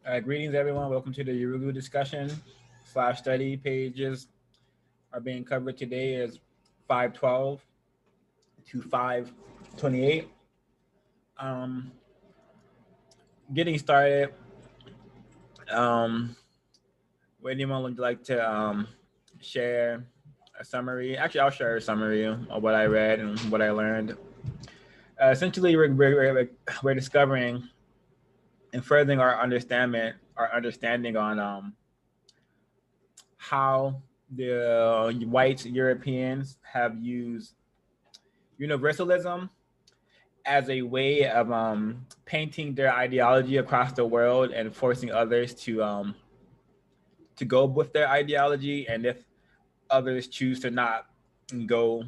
Greetings, everyone. Welcome to the Yurugu discussion slash study pages are being covered today is 512 to 528. Um, Getting started. Um, would anyone would like to share a summary? Actually, I'll share a summary of what I read and what I learned. Essentially, we're discovering and furthering our understanding on how the white Europeans have used universalism as a way of painting their ideology across the world and forcing others to go with their ideology. And if others choose to not go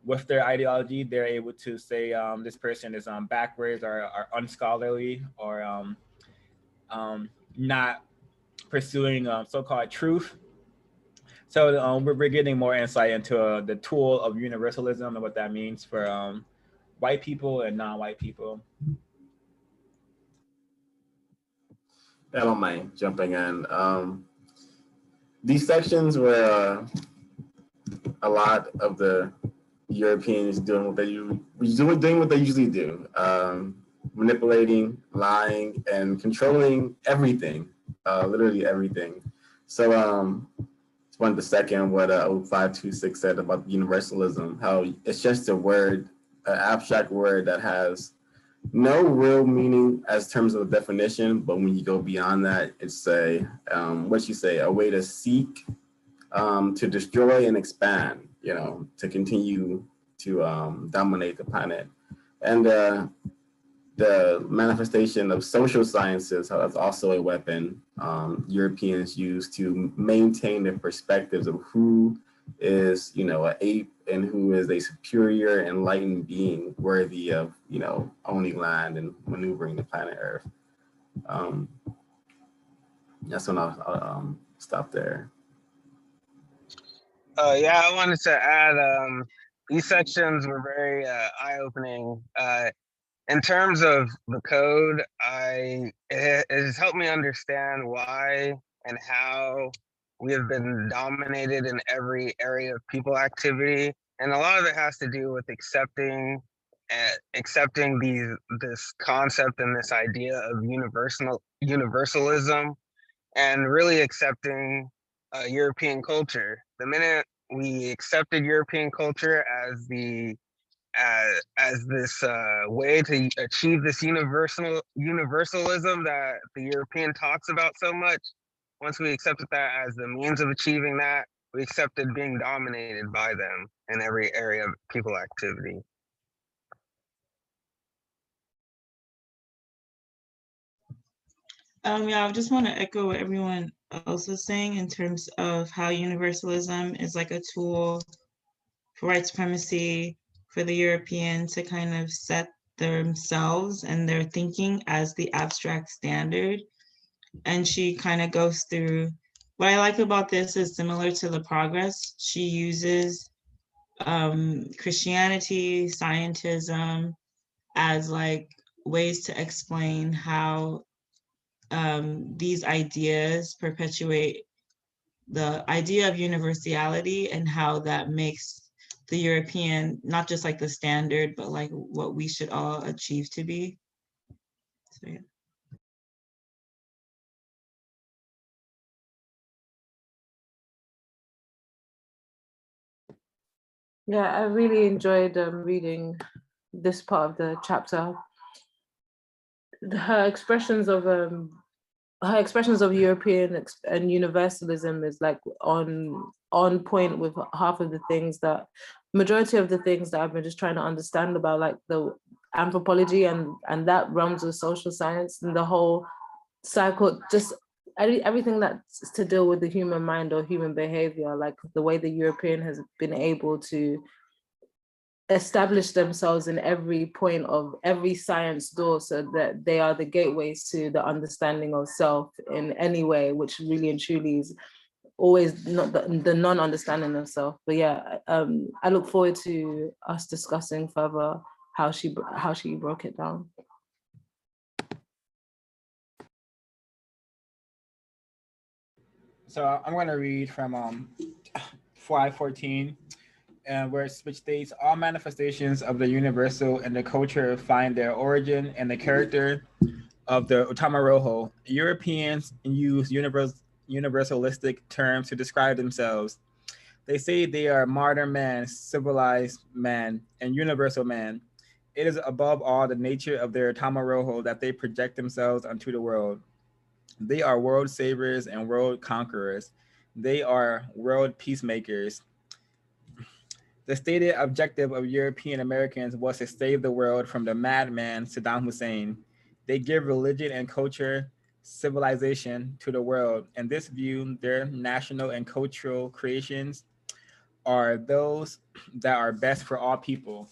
with their ideology, they're able to say this person is backwards or unscholarly or not pursuing so-called truth. So we're getting more insight into the tool of universalism and what that means for white people and non-white people. I don't mind jumping in. These sections were a lot of the Europeans doing what they usually do, manipulating, lying, and controlling everything, literally everything. So one the second what 0526 said about universalism, how it's just a word, an abstract word that has no real meaning as terms of definition, but when you go beyond that, it's a way to seek, to destroy and expand, to continue to dominate the planet. And the manifestation of social sciences, how that's also a weapon Europeans use to maintain their perspectives of who is, an ape and who is a superior enlightened being worthy of, owning land and maneuvering the planet Earth. Um, that's when I'll stop there. Yeah, I wanted to add these sections were very eye-opening. In terms of the code, it has helped me understand why and how we have been dominated in every area of people activity, and a lot of it has to do with accepting this concept and this idea of universalism, and really accepting European culture. The minute we accepted European culture as this way to achieve this universalism that the European talks about so much, once we accepted that as the means of achieving that, we accepted being dominated by them in every area of people activity. Yeah, I just want to echo what everyone else was saying in terms of how universalism is like a tool for white supremacy, for the European to kind of set themselves and their thinking as the abstract standard. And she kind of goes through, what I like about this is similar to the progress. She uses Christianity, scientism as like ways to explain how these ideas perpetuate the idea of universality and how that makes the European not just like the standard, but like what we should all achieve to be. So, yeah. Yeah, I really enjoyed reading this part of the chapter. Her expressions of European and universalism is like on point with half of the things that, majority of the things that I've been just trying to understand about, like the anthropology and that realms of social science and the whole cycle, just everything that's to deal with the human mind or human behavior, like the way the European has been able to establish themselves in every point of every science door, so that they are the gateways to the understanding of self in any way, which really and truly is always not the non-understanding of self. But yeah, I look forward to us discussing further how she broke it down. So I'm going to read from 514, which states all manifestations of the universal and the culture find their origin in the character of the utamaroho. Europeans use universalistic terms to describe themselves. They say they are modern man, civilized man, and universal man. It is above all the nature of their utamaroho that they project themselves onto the world. They are world savers and world conquerors. They are world peacemakers. The stated objective of European Americans was to save the world from the madman Saddam Hussein. They give religion and culture, civilization to the world. In this view, their national and cultural creations are those that are best for all people.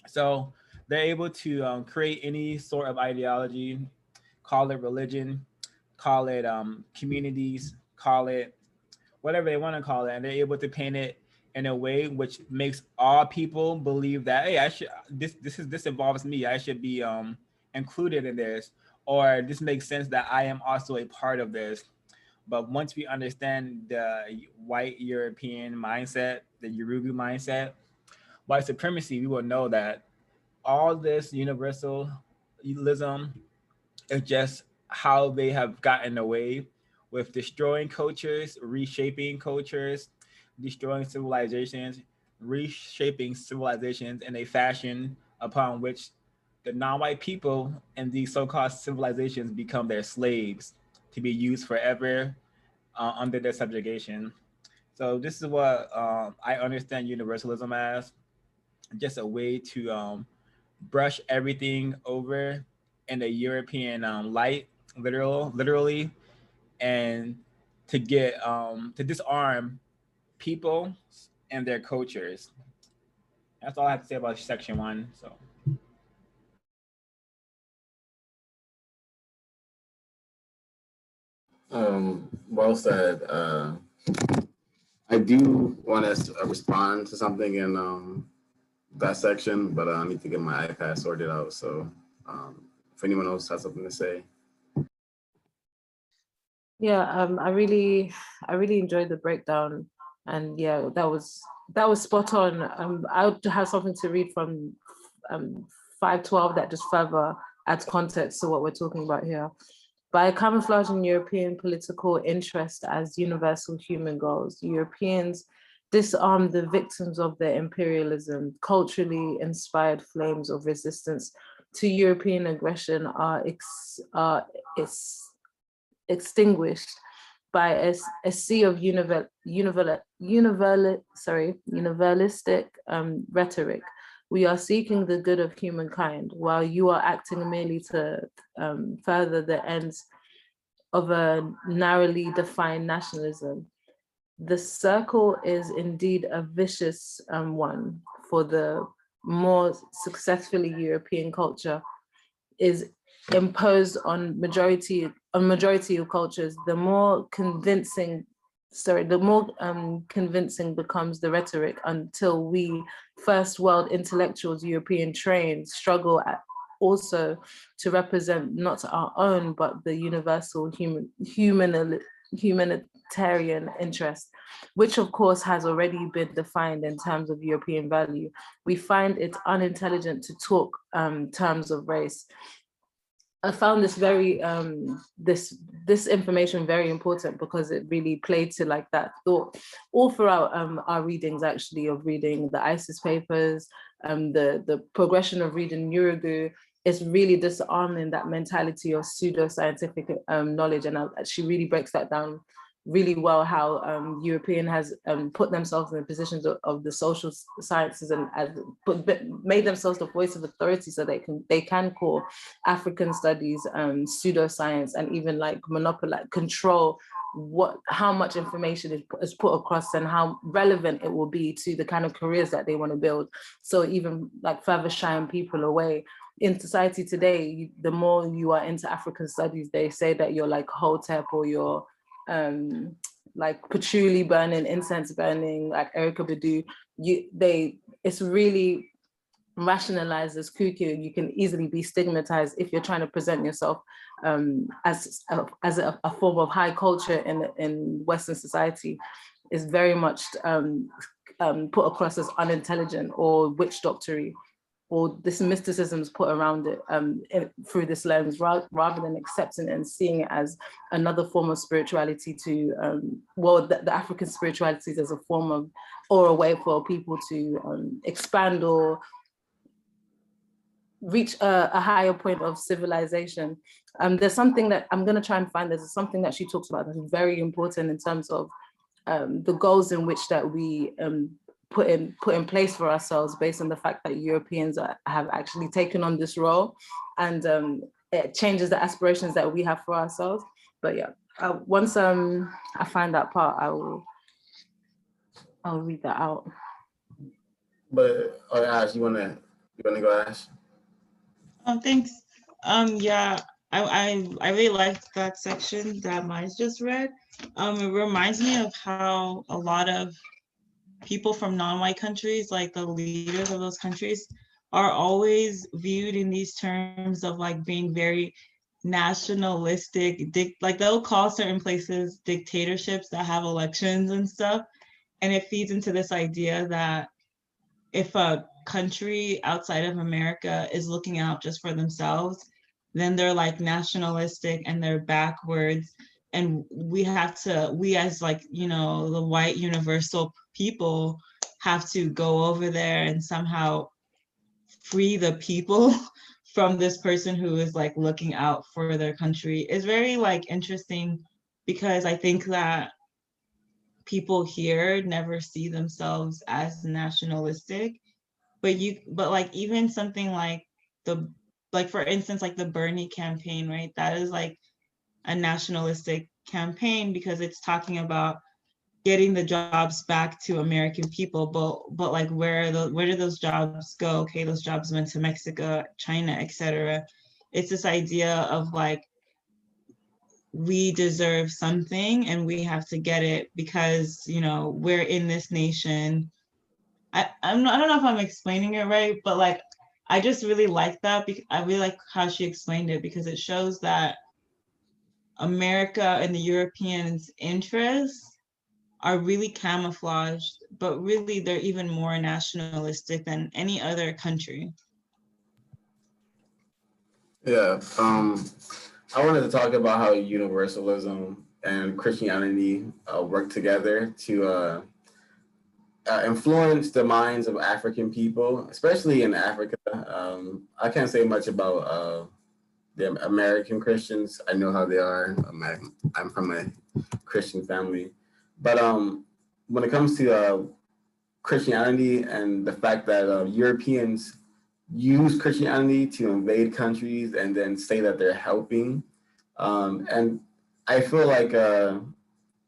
So they're able to create any sort of ideology, call it religion, call it communities, call it whatever they want to call it, and they're able to paint it in a way which makes all people believe that, hey, I should this involves me. I should be included in this, or this makes sense that I am also a part of this. But once we understand the white European mindset, the Yurugu mindset, white supremacy, we will know that all this universalism is just how they have gotten away with destroying cultures, reshaping cultures, destroying civilizations, reshaping civilizations in a fashion upon which the non-white people in these so-called civilizations become their slaves to be used forever under their subjugation. So this is what I understand universalism as, just a way to brush everything over in the European light, literally, and to disarm people and their cultures. That's all I have to say about section one. So Well said. I do want to respond to something in that section, but I need to get my iPad sorted out. So if anyone else has something to say. Yeah, I really enjoyed the breakdown, and yeah, that was spot on. I would have something to read from 512 that just further adds context to what we're talking about here. By camouflaging European political interest as universal human goals, Europeans disarmed the victims of their imperialism. Culturally inspired flames of resistance to European aggression are extinguished by a sea of universalistic rhetoric. We are seeking the good of humankind, while you are acting merely to further the ends of a narrowly defined nationalism. The circle is indeed a vicious one, for the more successfully European culture is imposed on majority of cultures, the more convincing becomes the rhetoric, until we first world intellectuals, European trained, struggle also to represent not our own but the universal humanitarian interest, which of course has already been defined in terms of European value. We find it unintelligent to talk terms of race. I found this very this information very important, because it really played to like that thought all throughout our readings, actually, of reading the ISIS papers, the progression of reading Yurugu. Is really disarming that mentality of pseudo-scientific knowledge, and she really breaks that down really well, how European has put themselves in the positions of the social sciences and made themselves the voice of authority, so they can call African studies pseudoscience, and even like monopolize, control how much information is put across and how relevant it will be to the kind of careers that they want to build. So even like further shying people away. In society today, the more you are into African studies, they say that you're like Hotep, or you're like patchouli burning, incense burning, like Erykah Badu. It's really rationalized as cuckoo. You can easily be stigmatized if you're trying to present yourself as a form of high culture in Western society is very much put across as unintelligent or witch doctory, or this mysticism is put around it through this lens, rather than accepting it and seeing it as another form of spirituality to, the African spiritualities as a form of, or a way for people to expand or reach a higher point of civilization. There's something that I'm going to try and find, there's something that she talks about that's very important in terms of the goals in which that we put in place for ourselves based on the fact that Europeans have actually taken on this role, and it changes the aspirations that we have for ourselves. But yeah, once I find that part, I'll read that out. But Ash, you wanna go, Ash? Thanks. Yeah, I really liked that section that Miles just read. It reminds me of how a lot of people from non-white countries, like the leaders of those countries, are always viewed in these terms of like being very nationalistic, like they'll call certain places dictatorships that have elections and stuff. And it feeds into this idea that if a country outside of America is looking out just for themselves, then they're like nationalistic and they're backwards. And we as like, you know, the white universal people have to go over there and somehow free the people from this person who is like looking out for their country. Is very like interesting, because I think that people here never see themselves as nationalistic, but like even something like for instance, like the Bernie campaign, right? That is like a nationalistic campaign because it's talking about getting the jobs back to American people, but like where do those jobs go? Okay, those jobs went to Mexico, China, etc. It's this idea of like, we deserve something and we have to get it because, you know, we're in this nation. I don't know if I'm explaining it right, but like, I just really like that because I really like how she explained it, because it shows that America and the Europeans' interests are really camouflaged, but really they're even more nationalistic than any other country. Yeah, I wanted to talk about how universalism and Christianity work together to influence the minds of African people, especially in Africa. I can't say much about the American Christians. I know how they are. I'm from a Christian family. But when it comes to Christianity and the fact that Europeans use Christianity to invade countries and then say that they're helping, and I feel like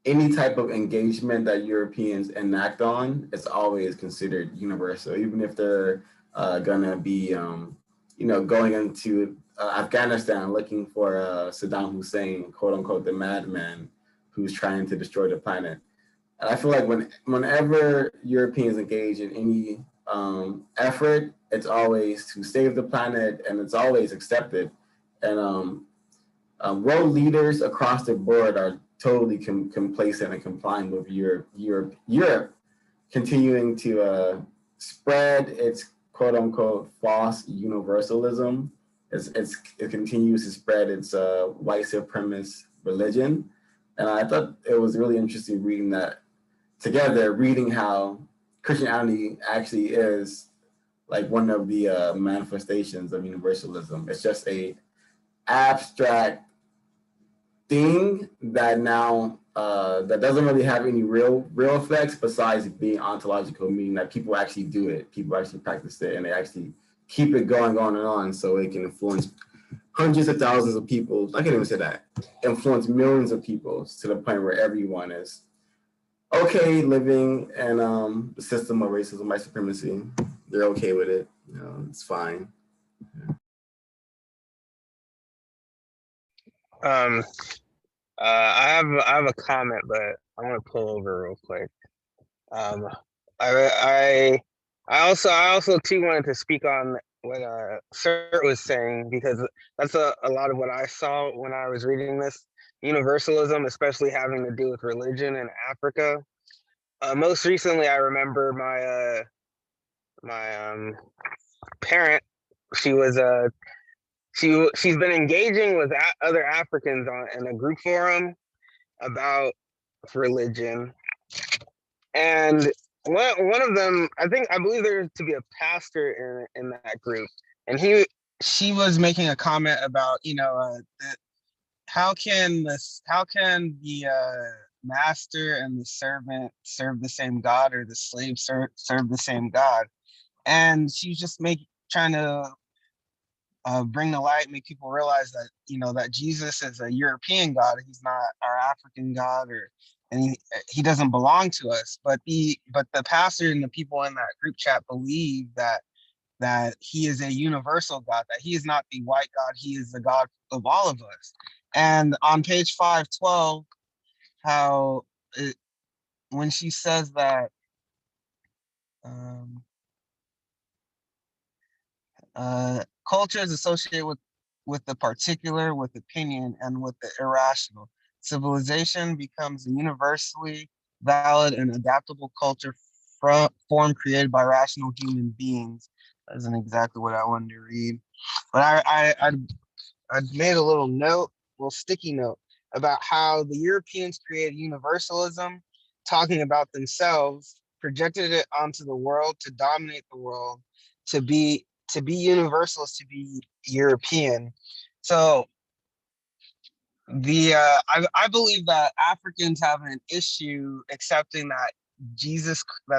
any type of engagement that Europeans enact on is always considered universal, even if they're gonna be, going into Afghanistan looking for Saddam Hussein, quote unquote, the madman who's trying to destroy the planet. And I feel like whenever Europeans engage in any effort, it's always to save the planet, and it's always accepted. And world leaders across the board are totally complacent and complying with Europe continuing to spread its quote unquote false universalism. It continues to spread its white supremacist religion. And I thought it was really interesting reading that together, reading how Christianity actually is like one of the manifestations of universalism. It's just a abstract thing that now that doesn't really have any real effects besides being ontological, meaning that people actually do it, people actually practice it, and they actually keep it going on and on, so it can influence hundreds of thousands of people. I can't even say that. Influence millions of people to the point where everyone is okay living in the system of racism, white supremacy. They're okay with it. It's fine. I have a comment, but I'm gonna pull over real quick. I also too wanted to speak on Sir was saying, because that's a lot of what I saw when I was reading this. Universalism, especially having to do with religion in Africa. Most recently, I remember my parent. She was she's been engaging with other Africans in a group forum about religion, and one of them, I believe there to be a pastor in that group, and she was making a comment about, how can the master and the servant serve the same God, or the slave serve the same God? And she's just trying to bring the light, make people realize that, that Jesus is a European God. He's not our African God, and he doesn't belong to us. But the pastor and the people in that group chat believe that he is a universal God, that he is not the white God, he is the God of all of us. And on page 512, when she says that, culture is associated with the particular, with opinion, and with the irrational. Civilization becomes a universally valid and adaptable culture form created by rational human beings. That isn't exactly what I wanted to read, but I made a little sticky note about how the Europeans created universalism, talking about themselves, projected it onto the world to dominate the world, to be universal is to be European. So I believe that Africans have an issue accepting that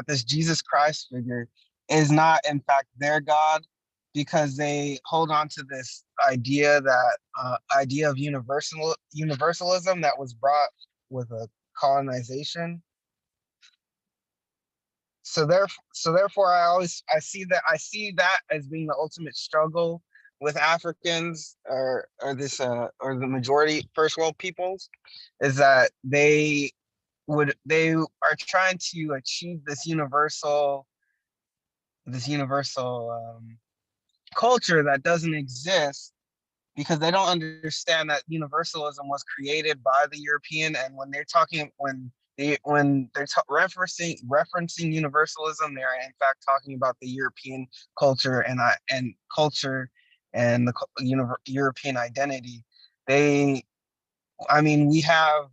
this Jesus Christ figure is not in fact their God, because they hold on to this idea of universalism that was brought with a colonization. So therefore I see that as being the ultimate struggle with Africans, or the majority first world peoples, is that they are trying to achieve this universal culture that doesn't exist, because they don't understand that universalism was created by the European. And when they're referencing universalism, they're in fact talking about the European culture and culture and the European identity. We have,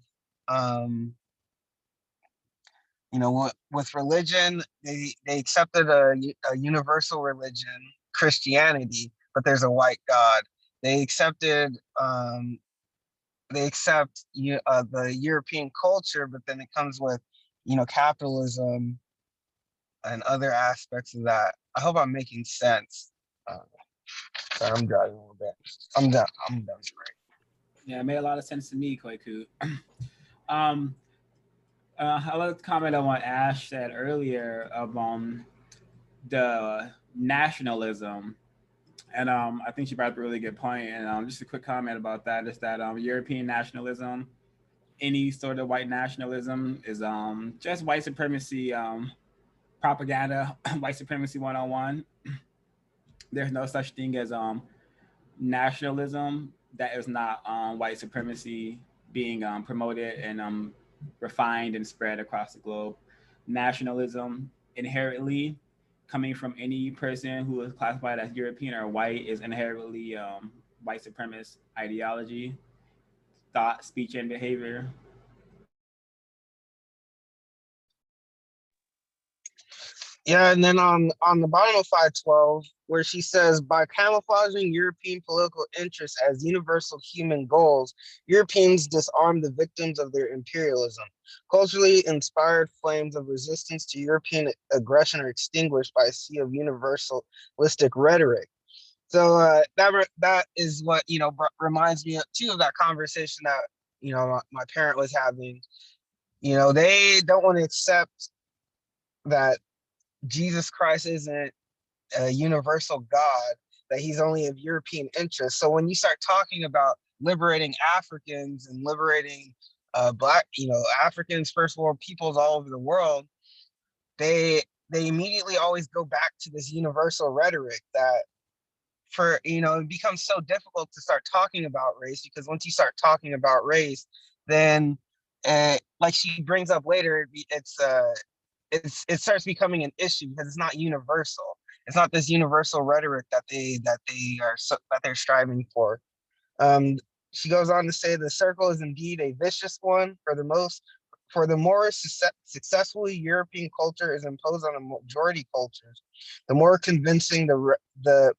with religion, they accepted a universal religion, Christianity, but there's a white God. They accept the European culture, but then it comes with, capitalism and other aspects of that. I hope I'm making sense. Sorry, I'm driving a little bit. I'm done. Yeah, it made a lot of sense to me, Koiku. I like the comment on what Ash said earlier of the nationalism, and I think she brought up a really good point. And just a quick comment about that is that European nationalism, any sort of white nationalism, is just white supremacy propaganda, white supremacy 101. There's no such thing as nationalism that is not white supremacy being promoted and refined and spread across the globe. Nationalism inherently coming from any person who is classified as European or white is inherently white supremacist ideology, thought, speech, and behavior. Yeah, and then on the bottom of 512, where she says, by camouflaging European political interests as universal human goals, Europeans disarm the victims of their imperialism. Culturally inspired flames of resistance to European aggression are extinguished by a sea of universalistic rhetoric. So that is what, reminds me too of that conversation that, my parent was having. They don't want to accept that Jesus Christ isn't a universal God, that he's only of European interest. So when you start talking about liberating Africans and liberating Black, Africans, first world peoples all over the world, they immediately always go back to this universal rhetoric that it becomes so difficult to start talking about race, because once you start talking about race, then like she brings up later, it starts becoming an issue because it's not universal. It's not this universal rhetoric that they're striving for. Um, she goes on to say the circle is indeed a vicious one. For the more successfully European culture is imposed on a majority cultures, the more convincing the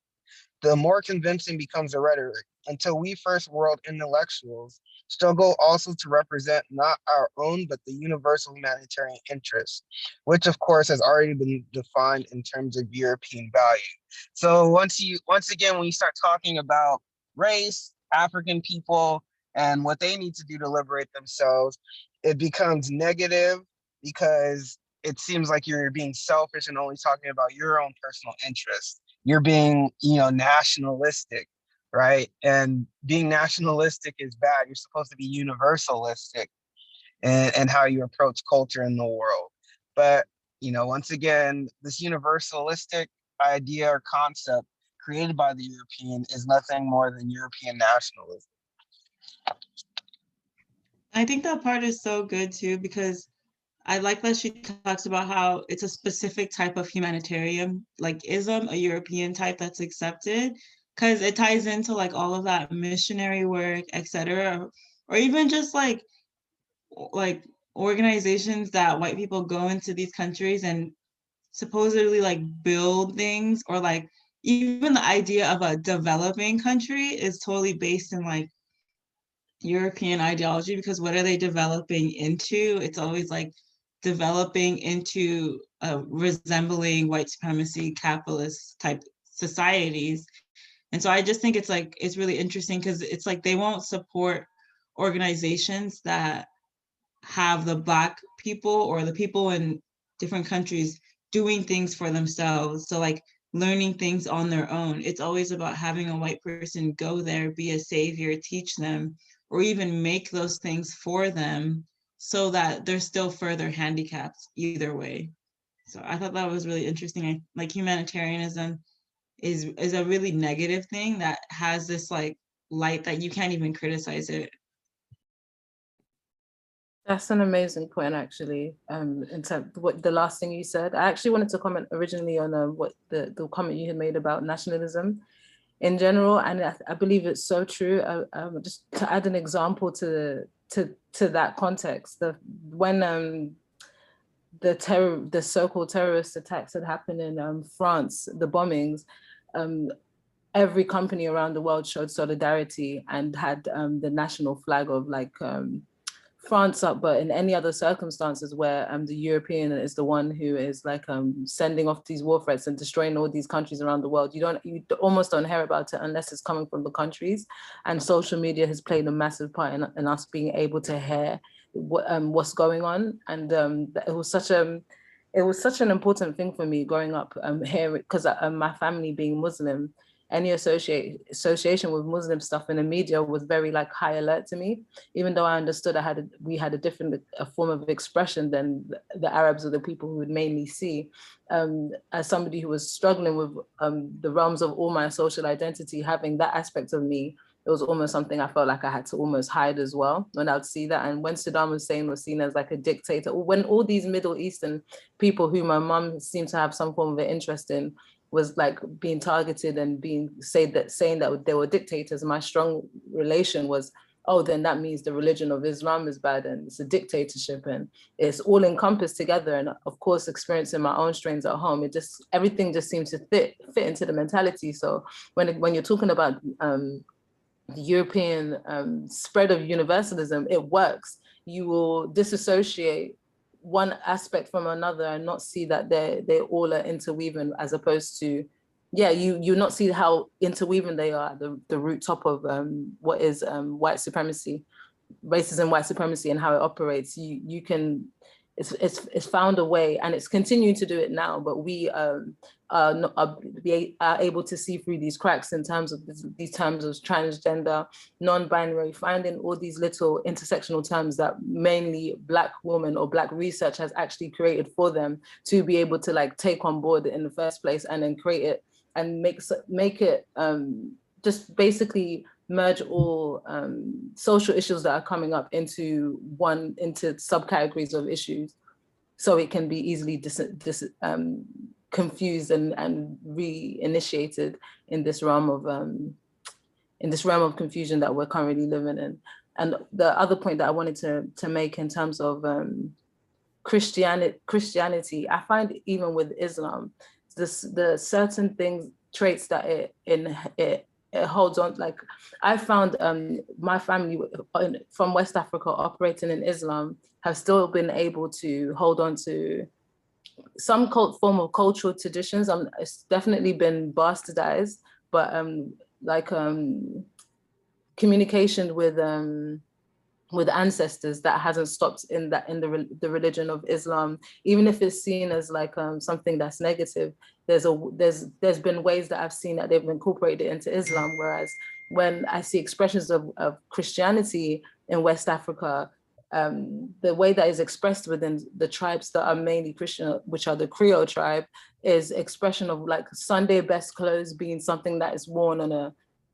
more convincing becomes the rhetoric, until we first world intellectuals struggle also to represent not our own, but the universal humanitarian interests, which of course has already been defined in terms of European value. So once again, when you start talking about race, African people, and what they need to do to liberate themselves, it becomes negative because it seems like you're being selfish and only talking about your own personal interests. You're being, nationalistic, right? And being nationalistic is bad. You're supposed to be universalistic and how you approach culture in the world. But, once again, this universalistic idea or concept created by the European is nothing more than European nationalism. I think that part is so good too, because I like that she talks about how it's a specific type of humanitarian, like ism, a European type that's accepted, because it ties into like all of that missionary work, etc., or even just like organizations that white people go into these countries and supposedly like build things, or like even the idea of a developing country is totally based in like European ideology, because what are they developing into? It's always like developing into resembling white supremacy capitalist type societies. And so I just think it's really interesting, because it's like they won't support organizations that have the Black people or the people in different countries doing things for themselves. So like learning things on their own. It's always about having a white person go there, be a savior, teach them, or even make those things for them, so that they're still further handicapped either way. So I thought that was really interesting. Like humanitarianism is a really negative thing that has this like light that you can't even criticize it. That's an amazing point, actually. In terms what the last thing you said, I actually wanted to comment originally on what the comment you had made about nationalism in general, and I believe it's so true. Just to add an example to that context, when the so-called terrorist attacks had happened in France, the bombings, every company around the world showed solidarity and had the national flag of like France up, but in any other circumstances where the European is the one who is like sending off these war threats and destroying all these countries around the world, you almost don't hear about it unless it's coming from the countries. And social media has played a massive part in us being able to hear what's going on. And it was such an important thing for me growing up here, because my family being Muslim, any association with Muslim stuff in the media was very like high alert to me, even though I understood we had a different form of expression than the Arabs or the people who would mainly see. As somebody who was struggling with the realms of all my social identity, having that aspect of me, it was almost something I felt like I had to almost hide as well when I would see that. And when Saddam Hussein was seen as like a dictator, or when all these Middle Eastern people who my mom seemed to have some form of an interest in was like being targeted and being saying that they were dictators, my strong relation was, oh, then that means the religion of Islam is bad and it's a dictatorship, and it's all encompassed together. And of course, experiencing my own strains at home, everything just seems to fit into the mentality. So when you're talking about the European spread of universalism, it works. You will disassociate one aspect from another and not see that they all are interweaving, as opposed to, you not see how interweaving they are, the root top of what is white supremacy, racism, white supremacy, and how it operates. You can, it's found a way, and it's continuing to do it now, but we are able to see through these cracks in terms of these terms of transgender, non-binary, finding all these little intersectional terms that mainly Black women or Black research has actually created for them to be able to like take on board in the first place, and then create it and make it just basically merge all social issues that are coming up into subcategories of issues, so it can be easily confused and reinitiated in this realm of confusion that we're currently living in. And the other point that I wanted to make in terms of Christianity, I find even with Islam, the certain traits that it holds on. Like I found my family from West Africa operating in Islam have still been able to hold on to some form of cultural traditions. It's definitely been bastardized, but communication with ancestors that hasn't stopped in the religion of Islam, even if it's seen as like something that's negative. There's been ways that I've seen that they've incorporated it into Islam, whereas when I see expressions of Christianity in West Africa, the way that is expressed within the tribes that are mainly Christian, which are the Creole tribe, is expression of like Sunday best clothes being something that is worn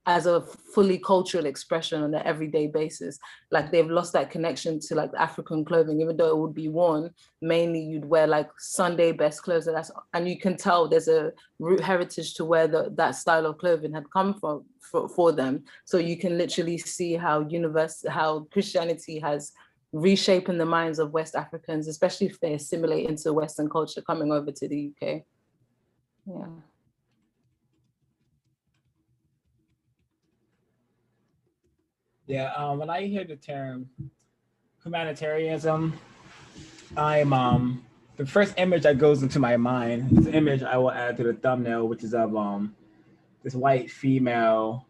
as a fully cultural expression on an everyday basis. Like they've lost that connection to like African clothing, even though it would be worn, mainly you'd wear like Sunday best clothes. And you can tell there's a root heritage to where that style of clothing had come from for them. So you can literally see how Christianity has reshaping the minds of West Africans, especially if they assimilate into Western culture coming over to the UK. Yeah. Yeah, when I hear the term humanitarianism, I'm the first image that goes into my mind is an image I will add to the thumbnail, which is of this white female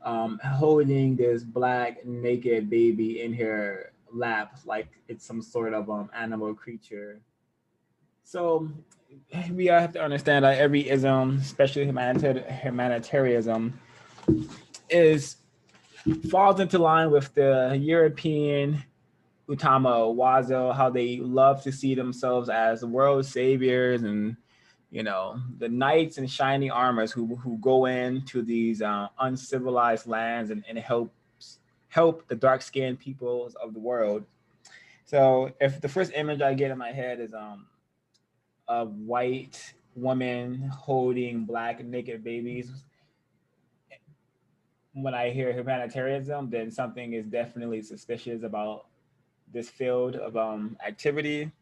holding this black naked baby in her lap, like it's some sort of animal creature. So we have to understand that every ism, especially humanitarianism, falls into line with the European utamaroho, how they love to see themselves as world saviors, and the knights in shining armors who go into these uncivilized lands and help the dark-skinned peoples of the world. So if the first image I get in my head is a white woman holding black naked babies, when I hear humanitarianism, then something is definitely suspicious about this field of activity.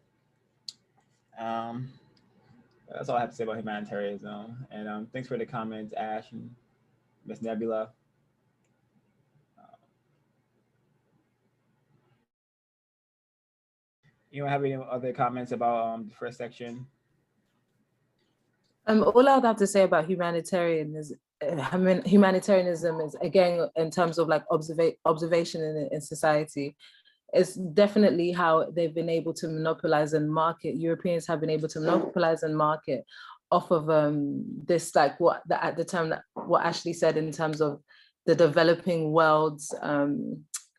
That's all I have to say about humanitarianism. And thanks for the comments, Ash and Miss Nebula. You have any other comments about the first section? All I would have to say about humanitarianism is, again, in terms of like observation in society, it's definitely how they've been able to monopolize and market. Europeans have been able to monopolize and market off of this, like what Ashley said in terms of the developing world's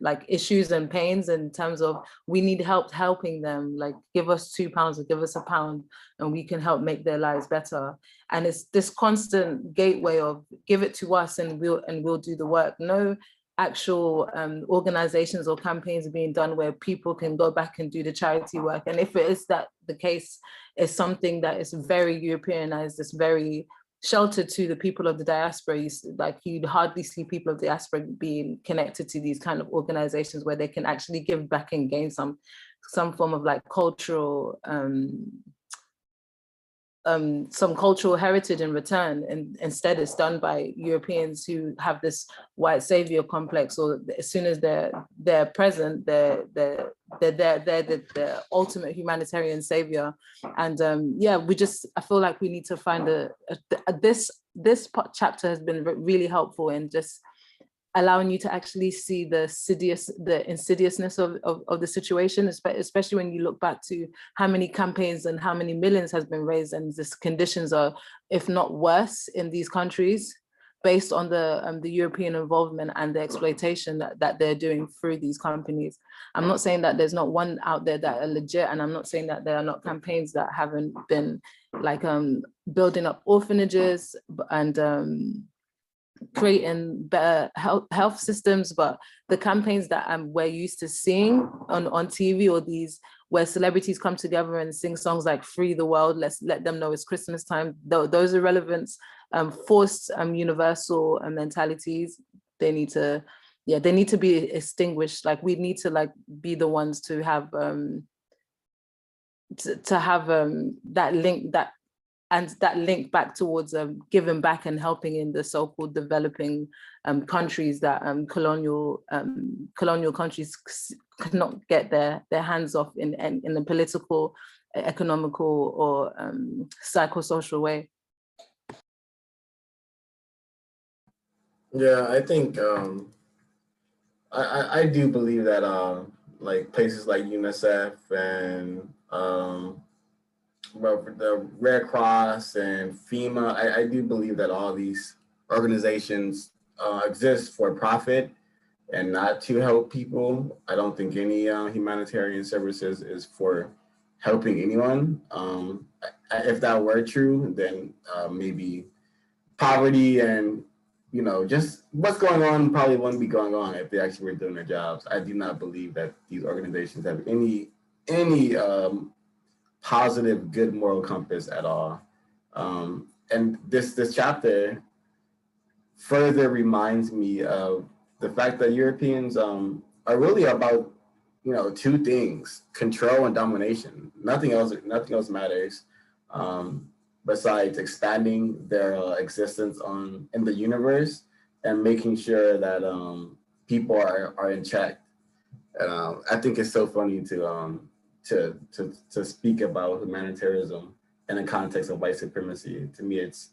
like issues and pains, in terms of we need help helping them, like give us £2 or give us £1 and we can help make their lives better. And it's this constant gateway of give it to us and we'll do the work. No actual organizations or campaigns are being done where people can go back and do the charity work. And if it is that the case, is something that is very Europeanized, it's very sheltered to the people of the diaspora. You'd hardly see people of the diaspora being connected to these kind of organizations where they can actually give back and gain some form of like cultural some cultural heritage in return. And instead it's done by Europeans who have this white savior complex, or as soon as they're present, they're the ultimate humanitarian savior. And I feel like we need to find this chapter has been really helpful in just allowing you to actually see the insidiousness of the situation, especially when you look back to how many campaigns and how many millions has been raised, and these conditions are, if not worse, in these countries. based on the European involvement and the exploitation that they're doing through these companies. I'm not saying that there's not one out there that are legit, and I'm not saying that there are not campaigns that haven't been like building up orphanages and creating better health systems, but the campaigns that we're used to seeing on TV, or these where celebrities come together and sing songs like "Free the World," let's let them know it's Christmas time. Those are relevant, forced universal mentalities. They need to be extinguished. Like we need to like be the ones to have that link back towards giving back and helping in the so-called developing countries that colonial countries cannot get their hands off in a political, economical, or psychosocial way. Yeah, I think I do believe that like places like UNICEF and the Red Cross and FEMA, I do believe that all these organizations exist for profit and not to help people. I don't think any humanitarian services is for helping anyone. If that were true, then maybe poverty and just what's going on probably wouldn't be going on if they actually were doing their jobs. I do not believe that these organizations have any positive, good moral compass at all. And this chapter further reminds me of the fact that Europeans are really about two things: control and domination. Nothing else matters besides expanding their existence in the universe and making sure that people are in check. And I think it's so funny to speak about humanitarianism in the context of white supremacy. To me, it's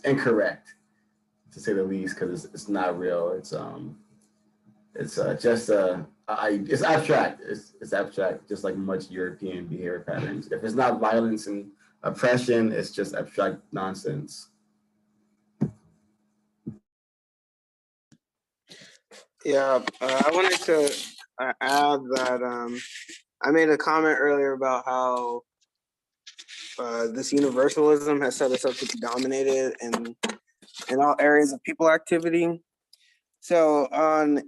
incorrect, to say the least, because it's not real. It's abstract. It's abstract, just like much European behavior patterns. If it's not violence and oppression, it's just abstract nonsense. Yeah, I wanted to add that I made a comment earlier about how this universalism has set us up to be dominated in all areas of people activity. So on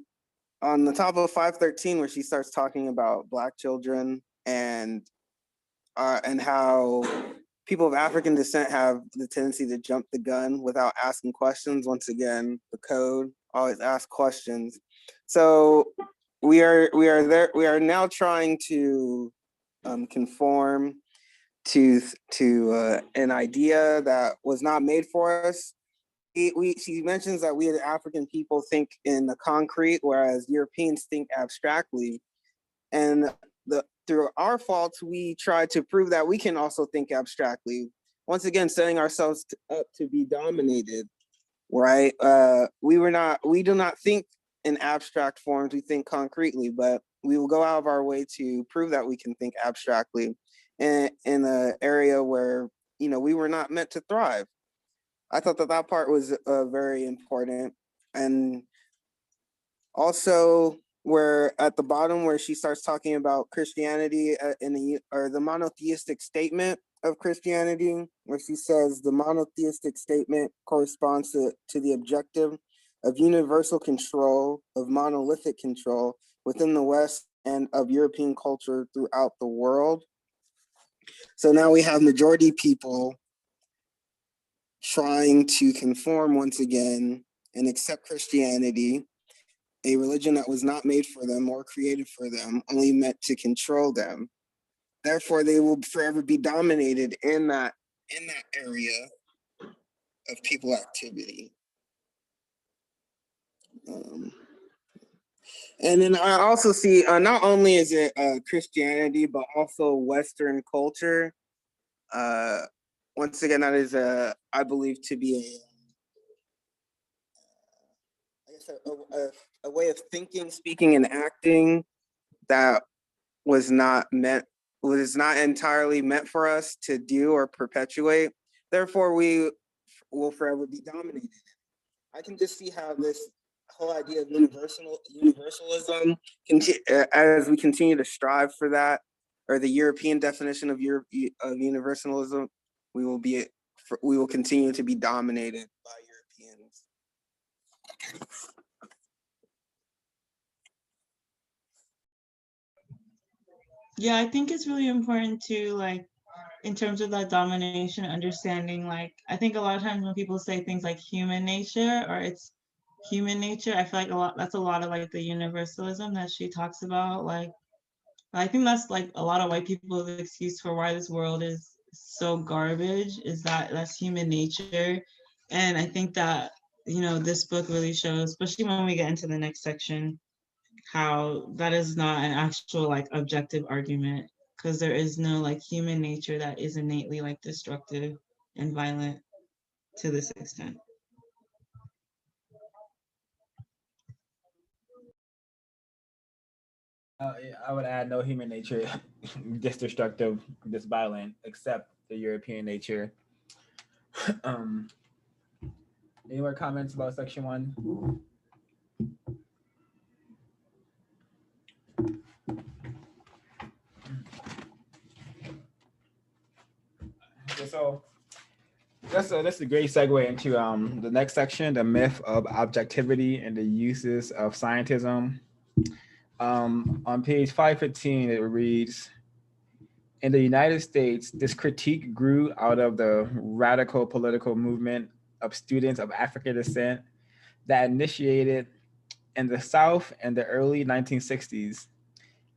the top of 513, where she starts talking about Black children and how people of African descent have the tendency to jump the gun without asking questions. Once again, the code, always ask questions. So we are now trying to conform to an idea that was not made for us. She mentions that we as African people think in the concrete, whereas Europeans think abstractly. And through our faults, we try to prove that we can also think abstractly. Once again, setting ourselves up to be dominated, right? We do not think in abstract forms, we think concretely, but we will go out of our way to prove that we can think abstractly in an area where, we were not meant to thrive. I thought that part was very important. And also, where at the bottom where she starts talking about Christianity or the monotheistic statement of Christianity, where she says the monotheistic statement corresponds to the objective of universal control, of monolithic control within the West and of European culture throughout the world. So now we have majority people trying to conform once again and accept Christianity, a religion that was not made for them or created for them, only meant to control them. Therefore, they will forever be dominated in that area of people activity. And then I also see not only is it Christianity, but also Western culture. Once again, that is I believe to be a way of thinking, speaking, and acting that was not entirely meant for us to do or perpetuate. Therefore, we will forever be dominated. I can just see how this whole idea of universalism, as we continue to strive for that, or the European definition of universalism, we will continue to be dominated by Europeans. Yeah, I think it's really important to, like, in terms of that domination, understanding, like, I think a lot of times when people say things like human nature or it's human nature, I feel like that's a lot of like the universalism that she talks about. Like, I think that's like a lot of white people's excuse for why this world is so garbage, is that that's human nature. And I think that, you know, this book really shows, especially when we get into the next section, how that is not an actual like objective argument, because there is no like human nature that is innately like destructive and violent to this extent. I would add no human nature this destructive, this violent, except the European nature. um, any more comments about section 1? Okay, so that's a great segue into the next section, the myth of objectivity and the uses of scientism. On page 515, it reads, in the United States, this critique grew out of the radical political movement of students of African descent that initiated in the South in the early 1960s.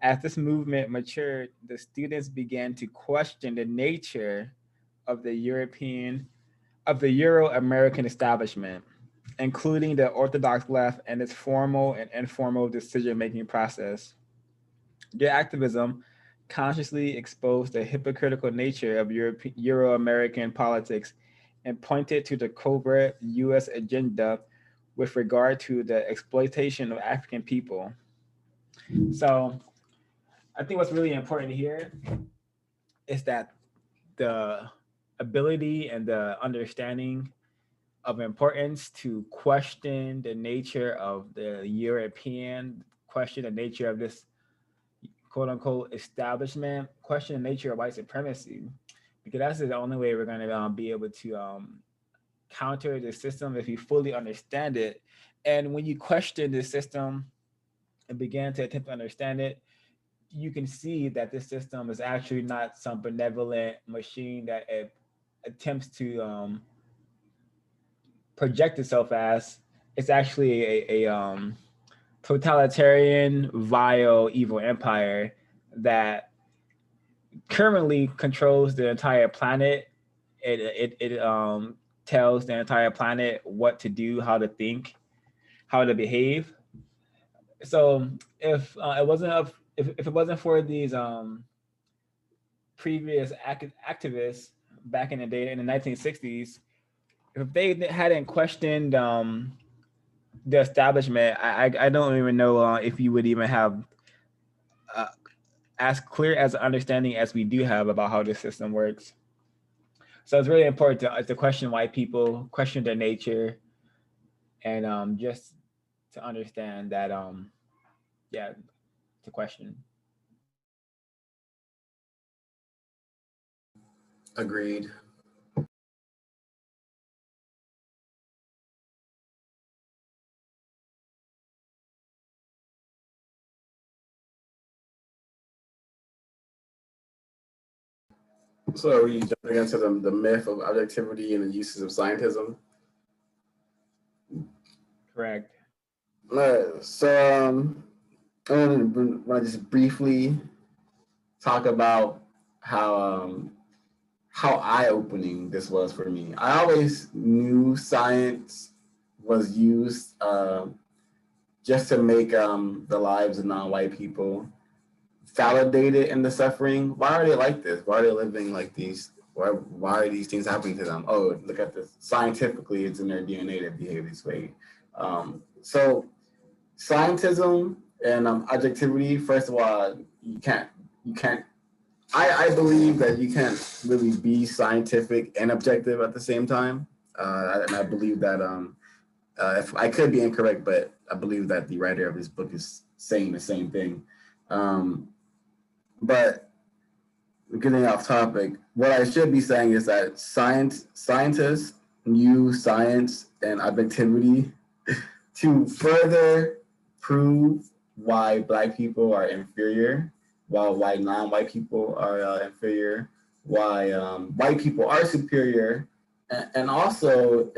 As this movement matured, the students began to question the nature of the Euro-American establishment, including the Orthodox left and its formal and informal decision-making process. Their activism consciously exposed the hypocritical nature of Euro-American politics and pointed to the covert US agenda with regard to the exploitation of African people. So I think what's really important here is that the ability and the understanding of importance to question the nature of the European, question the nature of this quote unquote establishment, question the nature of white supremacy, because that's the only way we're going to be able to counter the system if you fully understand it. And when you question the system and begin to attempt to understand it, you can see that this system is actually not some benevolent machine that it attempts to project itself as. It's actually a totalitarian, vile, evil empire that currently controls the entire planet. It tells the entire planet what to do, how to think, how to behave. So if it wasn't for these previous activists back in the day in the 1960s, if they hadn't questioned the establishment, I don't even know if you would even have as clear as an understanding as we do have about how this system works. So it's really important to question white people, question their nature, and just to understand that, yeah, to question. Agreed. So are we jumping into the myth of objectivity and the uses of scientism? Correct. So I want to just briefly talk about how eye-opening this was for me. I always knew science was used just to make the lives of non-white people validated in the suffering. Why are they like this? Why are they living like these? Why are these things happening to them? Oh, look at this. Scientifically, it's in their DNA to behave this way. So scientism and objectivity, first of all, you can't. I believe that you can't really be scientific and objective at the same time. And I believe that if I could be incorrect, but I believe that the writer of this book is saying the same thing. But getting off topic, what I should be saying is that scientists use science and objectivity to further prove why Black people are inferior, while why non-white people are inferior, why white people are superior, and also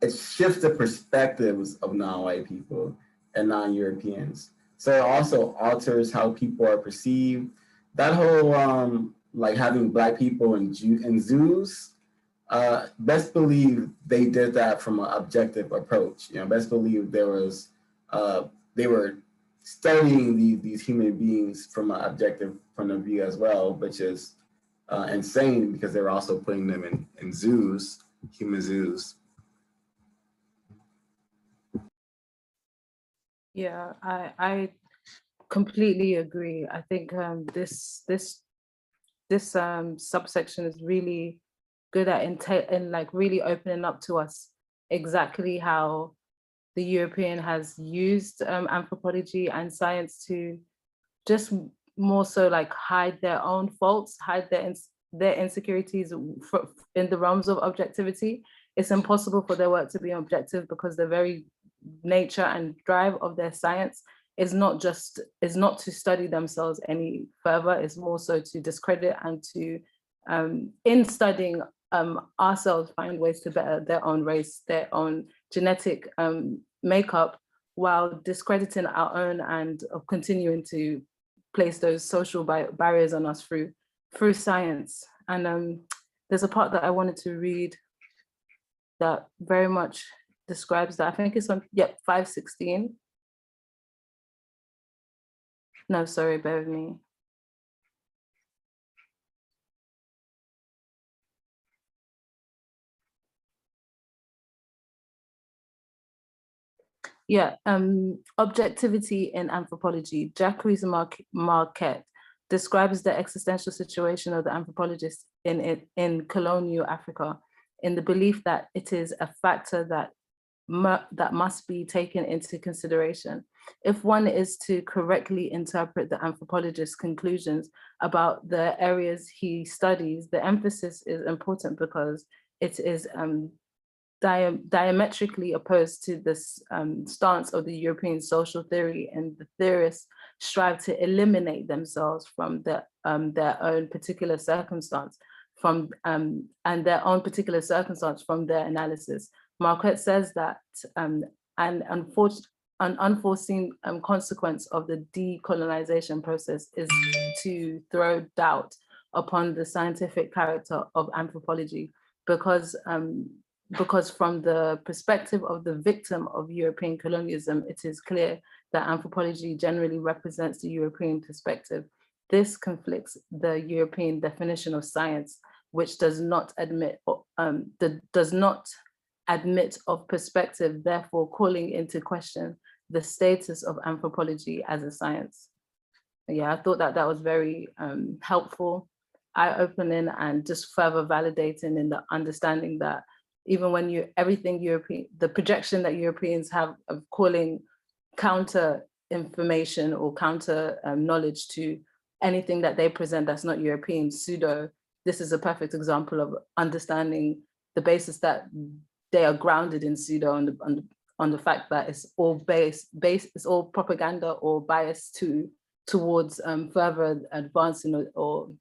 it shifts the perspectives of non-white people and non-Europeans. So it also alters how people are perceived. That whole like having Black people in zoos, best believe they did that from an objective approach. You know, best believe there was they were studying these human beings from an objective point of view as well, which is insane because they were also putting them in zoos, human zoos. Yeah, I completely agree. I think this subsection is really good at in like really opening up to us exactly how the European has used anthropology and science to just more so like hide their own faults, hide their insecurities in the realms of objectivity. It's impossible for their work to be objective because the very nature and drive of their science is not to study themselves any further, it's more so to discredit and to in studying ourselves find ways to better their own race, their own genetic makeup, while discrediting our own and continuing to place those social barriers on us through science. And there's a part that I wanted to read that very much describes that. I think it's on 516. No, sorry, bear with me. Yeah, objectivity in anthropology. Jacques Marquette describes the existential situation of the anthropologist in colonial Africa, in the belief that it is a factor that must be taken into consideration. If one is to correctly interpret the anthropologist's conclusions about the areas he studies, the emphasis is important because it is diametrically opposed to this stance of the European social theory, and the theorists strive to eliminate themselves from their own particular circumstance and their own particular circumstance from their analysis. Marquette says that an unforeseen consequence of the decolonization process is to throw doubt upon the scientific character of anthropology, because from the perspective of the victim of European colonialism, it is clear that anthropology generally represents the European perspective. This conflicts the European definition of science, which does not admit of perspective, therefore calling into question the status of anthropology as a science. Yeah, I thought that was very helpful, eye-opening, and just further validating in the understanding that even when the projection that Europeans have of calling counter information or counter knowledge to anything that they present that's not European, pseudo, this is a perfect example of understanding the basis that they are grounded in pseudo on the fact that it's all it's all propaganda or biased towards further advancing or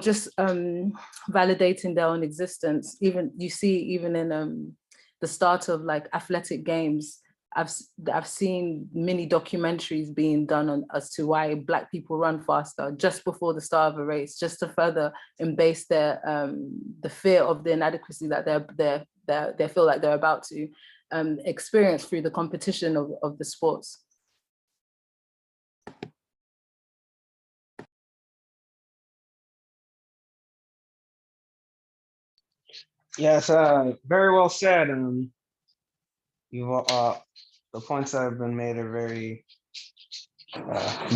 just validating their own existence. Even you see, even in the start of like athletic games, I've seen mini documentaries being done on as to why Black people run faster just before the start of a race, just to further embase their the fear of the inadequacy that they feel like they're about to experience through the competition of the sports. Yes, very well said. The points that have been made are very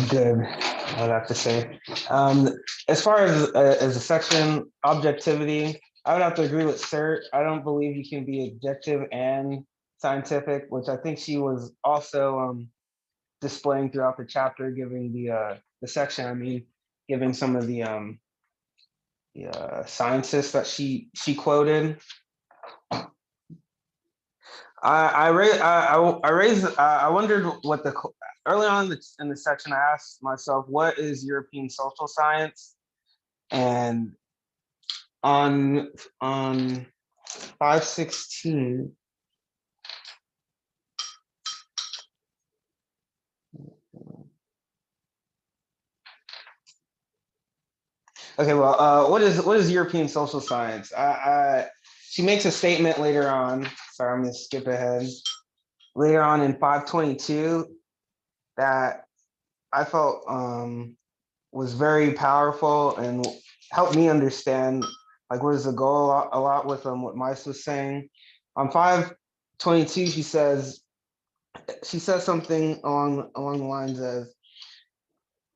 good, I'd have to say. As far as a section, objectivity, I would have to agree with Sir. I don't believe you can be objective and scientific, which I think she was also displaying throughout the chapter, giving the section. I mean, giving some of the scientists that she quoted. I wondered what the early on in the section I asked myself, what is European social science? And on 516, okay, well, what is European social science? She makes a statement later on. Sorry, I'm gonna skip ahead. Later on in 522, that I felt was very powerful and helped me understand like what is the goal a lot with what Mice was saying. On 522, she says something along the lines of,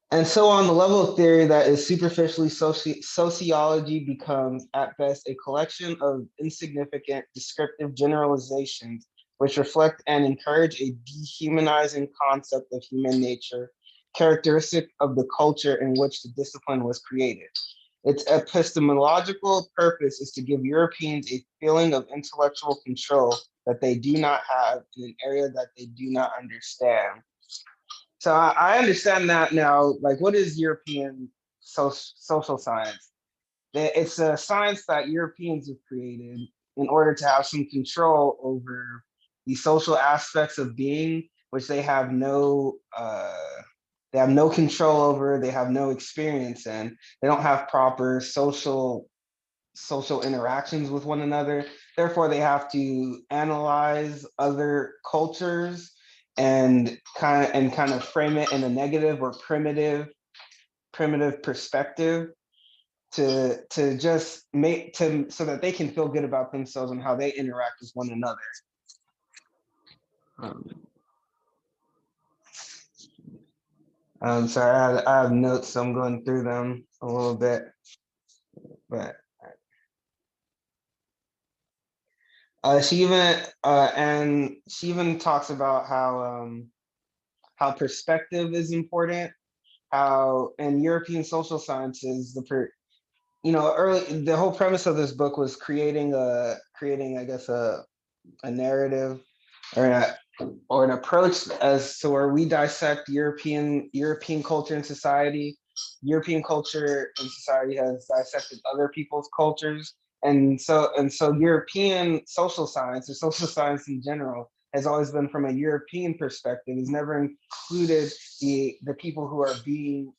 and so on the level of theory that is superficially sociology becomes at best a collection of insignificant descriptive generalizations which reflect and encourage a dehumanizing concept of human nature, characteristic of the culture in which the discipline was created. Its epistemological purpose is to give Europeans a feeling of intellectual control that they do not have in an area that they do not understand. So I understand that now. Like, what is European social science? It's a science that Europeans have created in order to have some control over the social aspects of being, which they have no control over. They have no experience in. They don't have proper social interactions with one another. Therefore, they have to analyze other cultures and kind of frame it in a negative or primitive perspective to just make to so that they can feel good about themselves and how they interact with one another. I'm sorry, I have notes, so I'm going through them a little bit, but she even talks about how perspective is important. How in European social sciences, the whole premise of this book was creating I guess a narrative or an approach as to where we dissect European culture and society. European culture and society has dissected other people's cultures, and so European social science or social science in general has always been from a European perspective. It's never included the people who are being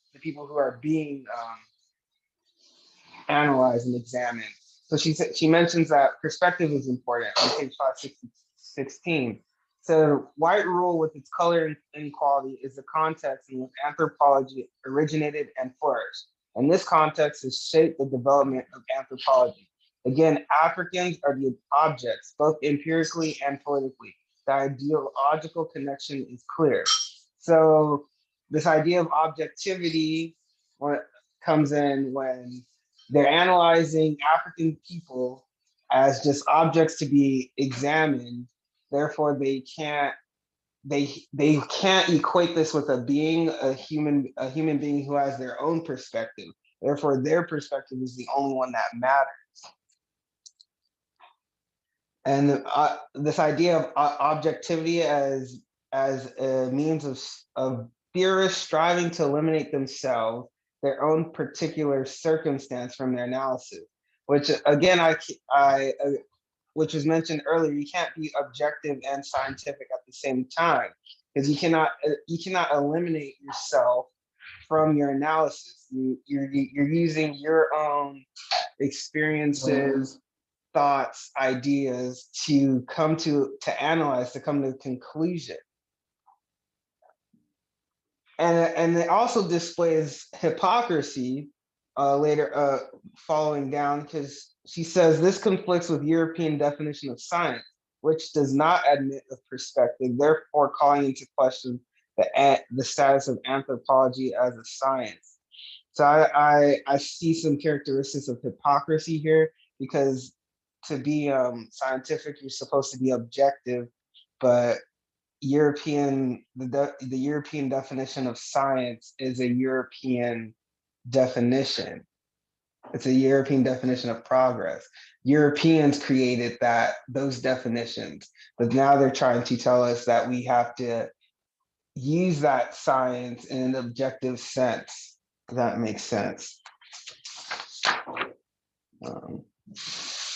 analyzed and examined. So she mentions that perspective is important on page 516. So white rule with its color inequality is the context in which anthropology originated and flourished. And this context has shaped the development of anthropology. Again, Africans are the objects, both empirically and politically. The ideological connection is clear. So this idea of objectivity comes in when they're analyzing African people as just objects to be examined. Therefore, they can't equate this with a human being who has their own perspective. Therefore, their perspective is the only one that matters. And this idea of objectivity as a means of theorists striving to eliminate themselves, their own particular circumstance from their analysis, which again, which was mentioned earlier, you can't be objective and scientific at the same time, because you cannot eliminate yourself from your analysis. You're using your own experiences, thoughts, ideas to analyze, to come to a conclusion. And it also displays hypocrisy later, following down, because she says this conflicts with European definition of science, which does not admit of perspective, therefore calling into question the status of anthropology as a science. So I see some characteristics of hypocrisy here, because to be scientific, you're supposed to be objective, but the European definition of science is a European definition. It's a European definition of progress. Europeans created those definitions, but now they're trying to tell us that we have to use that science in an objective sense. If that makes sense.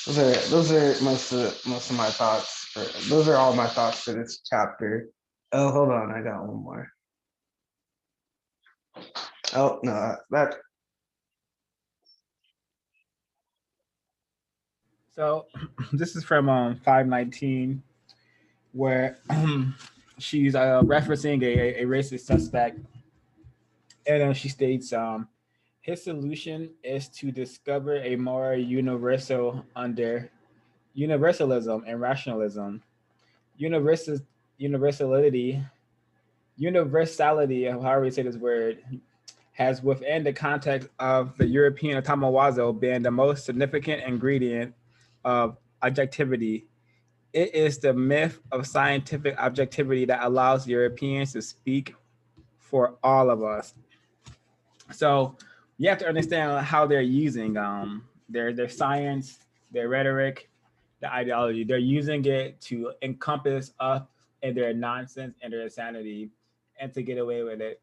Those are most of my thoughts. Those are all my thoughts for this chapter. Oh, hold on, I got one more. Oh no, that. So this is from 519, where she's referencing a racist suspect, and she states his solution is to discover a more universal under universalism and rationalism. Universality, however you say this word, has within the context of the European utamaroho been the most significant ingredient of objectivity. It is the myth of scientific objectivity that allows Europeans to speak for all of us. So you have to understand how they're using their science, their rhetoric, the ideology. They're using it to encompass us and their nonsense and their insanity, and to get away with it.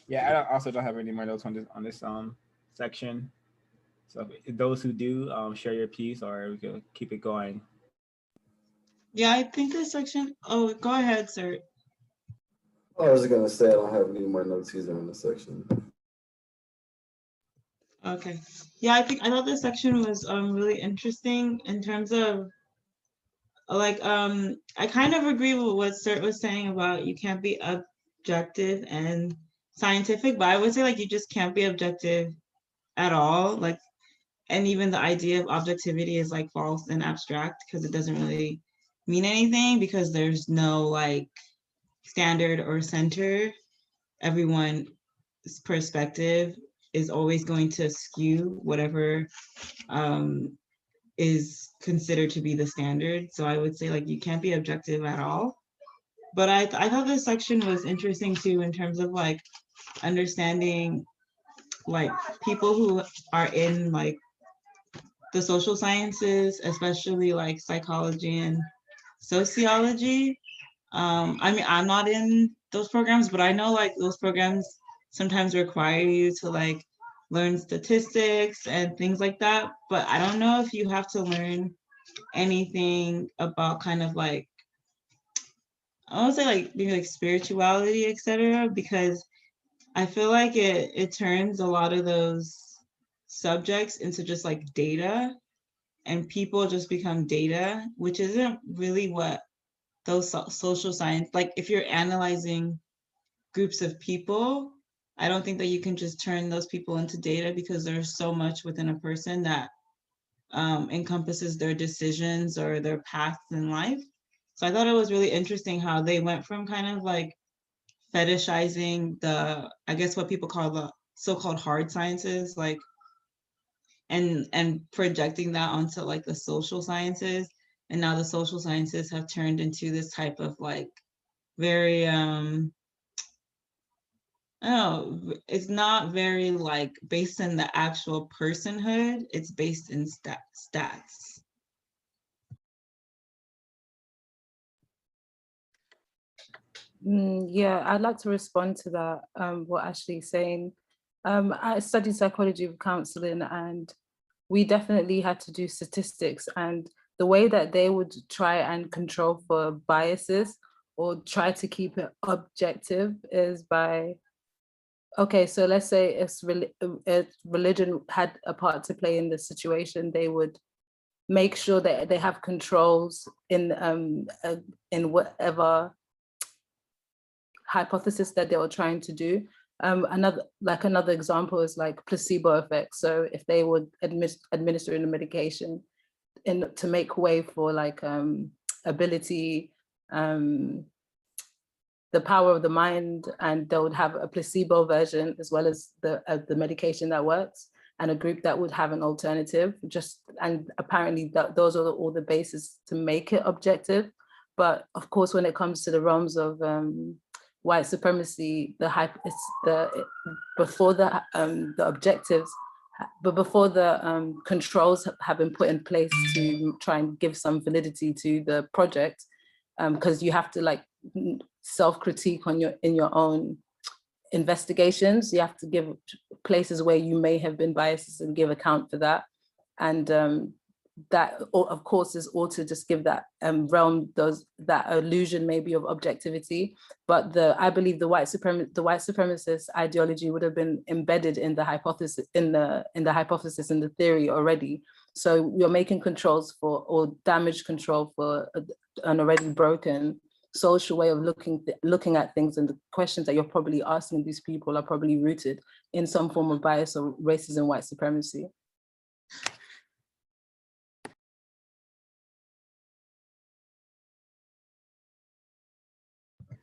Yeah, I also don't have any more notes on this section. So those who do, share your piece, or we can keep it going. Yeah, I think this section. Oh, go ahead, sir. I was gonna say I don't have any more notes either in this section. Okay. Yeah, I thought this section was really interesting in terms of like I kind of agree with what Sir was saying about you can't be objective and scientific, but I would say like you just can't be objective at all. Like, and even the idea of objectivity is like false and abstract because it doesn't really mean anything because there's no like standard or center. Everyone's perspective is always going to skew whatever is considered to be the standard. So I would say like you can't be objective at all. But I thought this section was interesting too in terms of like understanding like people who are in like the social sciences, especially like psychology and sociology. I mean, I'm not in those programs, but I know like those programs sometimes require you to like learn statistics and things like that. But I don't know if you have to learn anything about kind of like, I would say like maybe like spirituality, etc. Because I feel like it turns a lot of those subjects into just like data, and people just become data, which isn't really what those social science, like if you're analyzing groups of people, I don't think that you can just turn those people into data because there's so much within a person that encompasses their decisions or their paths in life. So I thought it was really interesting how they went from kind of like fetishizing the, I guess what people call the so-called hard sciences, like, and projecting that onto like the social sciences. And now the social sciences have turned into this type of like very, I don't know, it's not very like based in the actual personhood, it's based in stats. Yeah, I'd like to respond to that, what Ashley's saying. I studied psychology with counseling, and we definitely had to do statistics, and the way that they would try and control for biases or try to keep it objective is by, okay, so let's say if religion had a part to play in the situation, they would make sure that they have controls in whatever hypothesis that they were trying to do. Another example is like placebo effect. So if they would administer a medication to make way for like ability, the power of the mind, and they would have a placebo version as well as the medication that works. and a group that would have an alternative, and apparently those are all the bases to make it objective. But of course, when it comes to the realms of white supremacy, before the objectives, but before the controls have been put in place to try and give some validity to the project, because you have to like self-critique in your own investigations. You have to give places where you may have been biased and give account for that. And that, of course, is all to just give that realm that illusion maybe of objectivity. But I believe the white supremacist ideology would have been embedded in the hypothesis, in the theory already. So you're making controls or damage control for an already broken social way of looking at things, and the questions that you're probably asking these people are probably rooted in some form of bias or racism, white supremacy.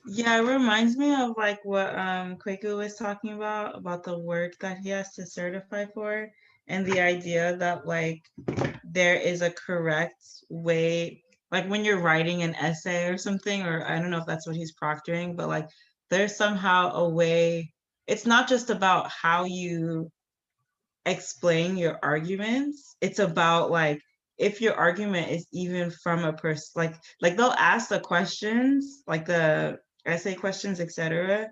Yeah, it reminds me of like what Kwaku was talking about the work that he has to certify for, and the idea that like there is a correct way, like when you're writing an essay or something, or I don't know if that's what he's proctoring, but like there's somehow a way, it's not just about how you explain your arguments, it's about like if your argument is even from a person, like they'll ask the questions, like the essay questions, etc.,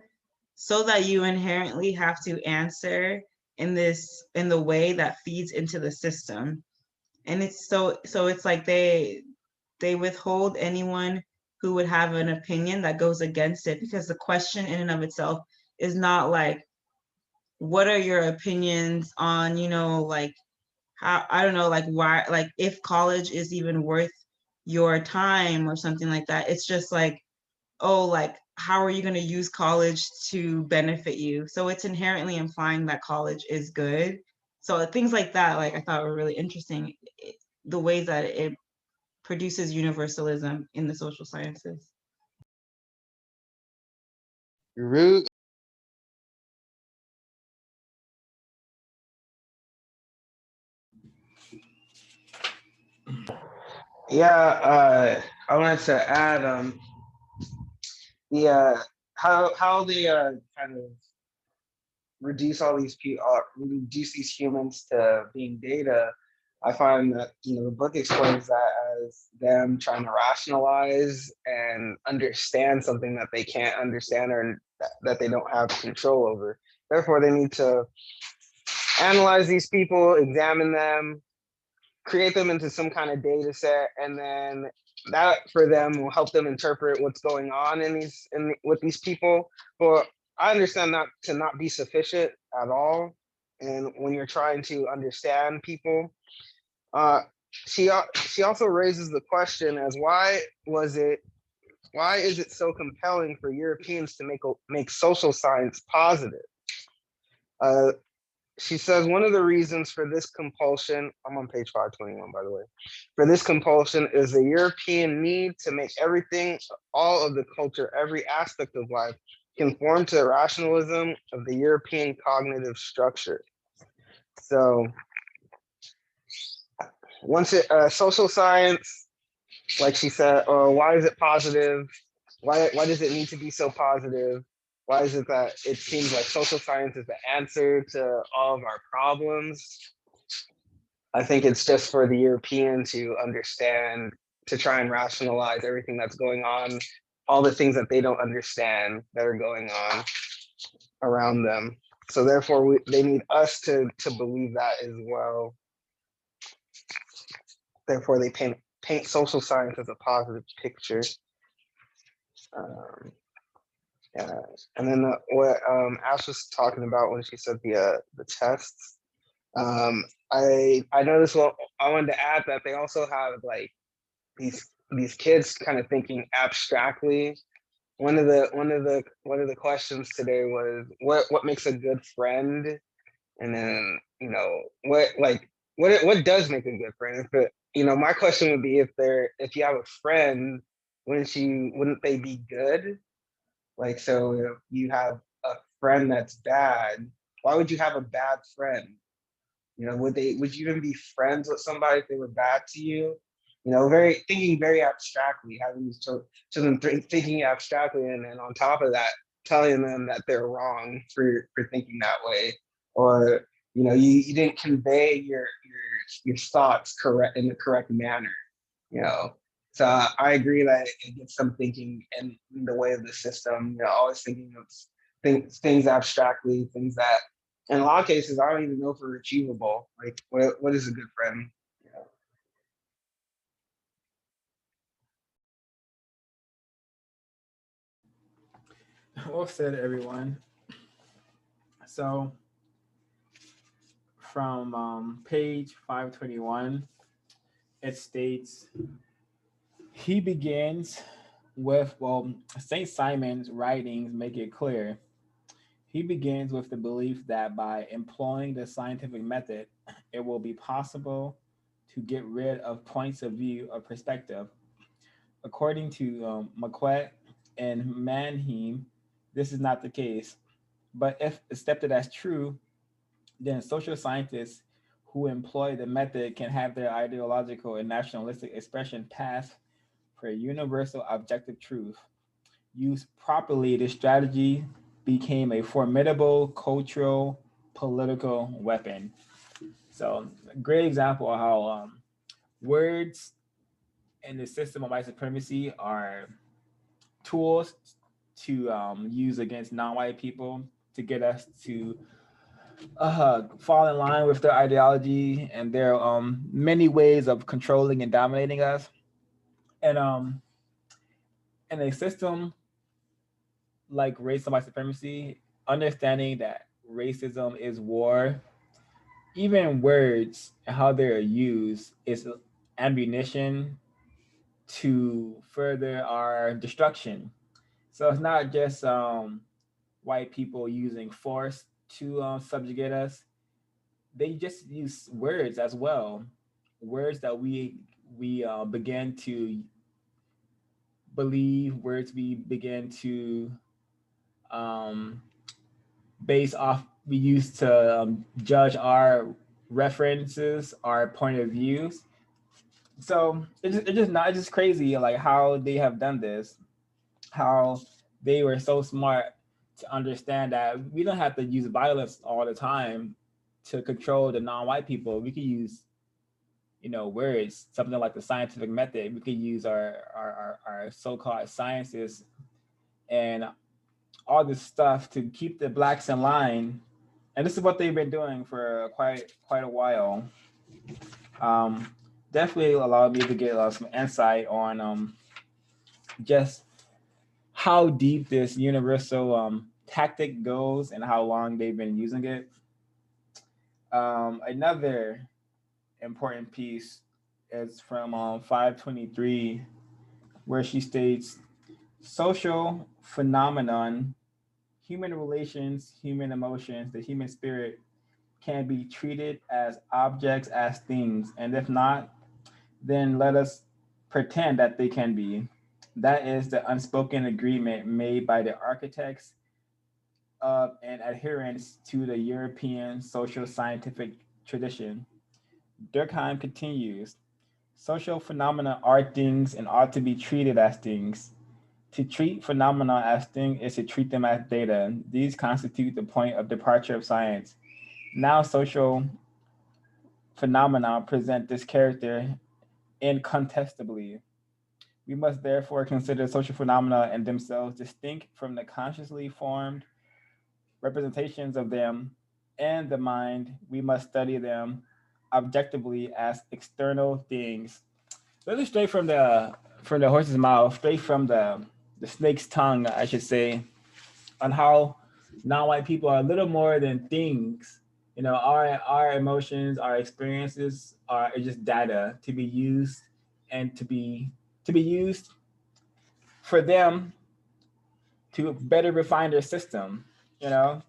so that you inherently have to answer in the way that feeds into the system. And it's so it's like they withhold anyone who would have an opinion that goes against it, because the question in and of itself is not like, what are your opinions on, like how, I don't know, like why, like if college is even worth your time or something like that. It's just like, oh, like how are you going to use college to benefit you? So it's inherently implying that college is good. So things like that, like I thought were really interesting, the ways that it produces universalism in the social sciences. Yurugu. Yeah, I wanted to add the how they kind of reduce all these people, reduce these humans to being data. I find that the book explains that as them trying to rationalize and understand something that they can't understand or that they don't have control over. Therefore, they need to analyze these people, examine them, create them into some kind of data set, and then that for them will help them interpret what's going on with these people. But I understand that to not be sufficient at all. And when you're trying to understand people, she also raises the question as why is it so compelling for Europeans to make social science positive? She says one of the reasons for this compulsion, I'm on page 521, by the way, for this compulsion is the European need to make everything, all of the culture, every aspect of life conform to the rationalism of the European cognitive structure. So once social science, like she said, why is it positive? Why does it need to be so positive? Why is it that it seems like social science is the answer to all of our problems? I think it's just for the European to understand, to try and rationalize everything that's going on, all the things that they don't understand that are going on around them. So therefore, they need us to believe that as well. Therefore, they paint social science as a positive picture. Yeah. And then what Ash was talking about when she said the tests, I noticed. Well, I wanted to add that they also have like these kids kind of thinking abstractly. One of the questions today was what makes a good friend, and then what does make a good friend? If my question would be if you have a friend, wouldn't they be good? Like, so if you have a friend that's bad, why would you have a bad friend? You know, would you even be friends with somebody if they were bad to you? You know, thinking very abstractly, having these children thinking abstractly, and then on top of that, telling them that they're wrong for thinking that way, or you know, you didn't convey your thoughts correct in the correct manner. You know, so I agree that it gets them thinking in the way of the system. You know, always thinking of things abstractly, things that in a lot of cases I don't even know if are achievable. Like, what is a good friend? You know? Well said, everyone. So from page 521, it states, he begins with, well, St. Simon's writings make it clear. He begins with the belief that by employing the scientific method, it will be possible to get rid of points of view or perspective. According to Marquette and Mannheim, this is not the case. But if accepted as true, then social scientists who employ the method can have their ideological and nationalistic expression pass for universal objective truth. Used properly, this strategy became a formidable cultural, political weapon. So, a great example of how words in the system of white supremacy are tools to use against non-white people to get us to fall in line with their ideology and their many ways of controlling and dominating us. And in a system like race and white supremacy, understanding that racism is war, even words and how they're used is ammunition to further our destruction. So it's not just white people using force to subjugate us. They just use words as well, words that we begin to believe, words we begin to um, base off, we use to judge our references, our point of views. So it's just crazy like how they have done this, how they were so smart to understand that we don't have to use violence all the time to control the non-white people. We could use, you know, words, something like the scientific method. We could use our so-called sciences and all this stuff to keep the blacks in line. And this is what they've been doing for quite a while. Um, Definitely allowed me to get some insight on just how deep this universal tactic goes and how long they've been using it. Another important piece is from 523, where she states, social phenomenon, human relations, human emotions, the human spirit can be treated as objects, as things, and if not, then let us pretend that they can be. That is the unspoken agreement made by the architects of and adherents to the European social scientific tradition. Durkheim continues, social phenomena are things and ought to be treated as things. To treat phenomena as things is to treat them as data. These constitute the point of departure of science. Now social phenomena present this character incontestably. We must therefore consider social phenomena in themselves distinct from the consciously formed representations of them and the mind. We must study them objectively as external things. This is straight from the horse's mouth, straight from the snake's tongue, I should say, on how non-white people are little more than things. You know, our emotions, our experiences are just data to be used and to be used for them to better refine their system. You know,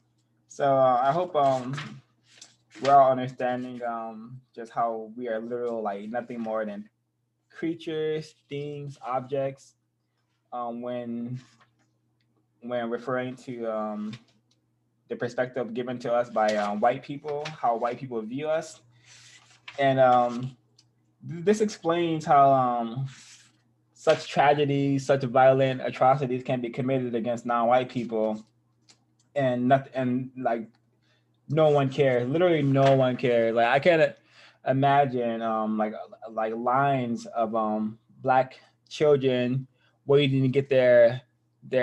so I hope we're all understanding just how we are literal like nothing more than creatures, things, objects um, when when referring to the perspective given to us by white people, how white people view us. And this explains how such tragedies, such violent atrocities can be committed against non-white people, and nothing, and like no one cares. Literally, no one cares. Like I can't imagine like lines of black children waiting to get their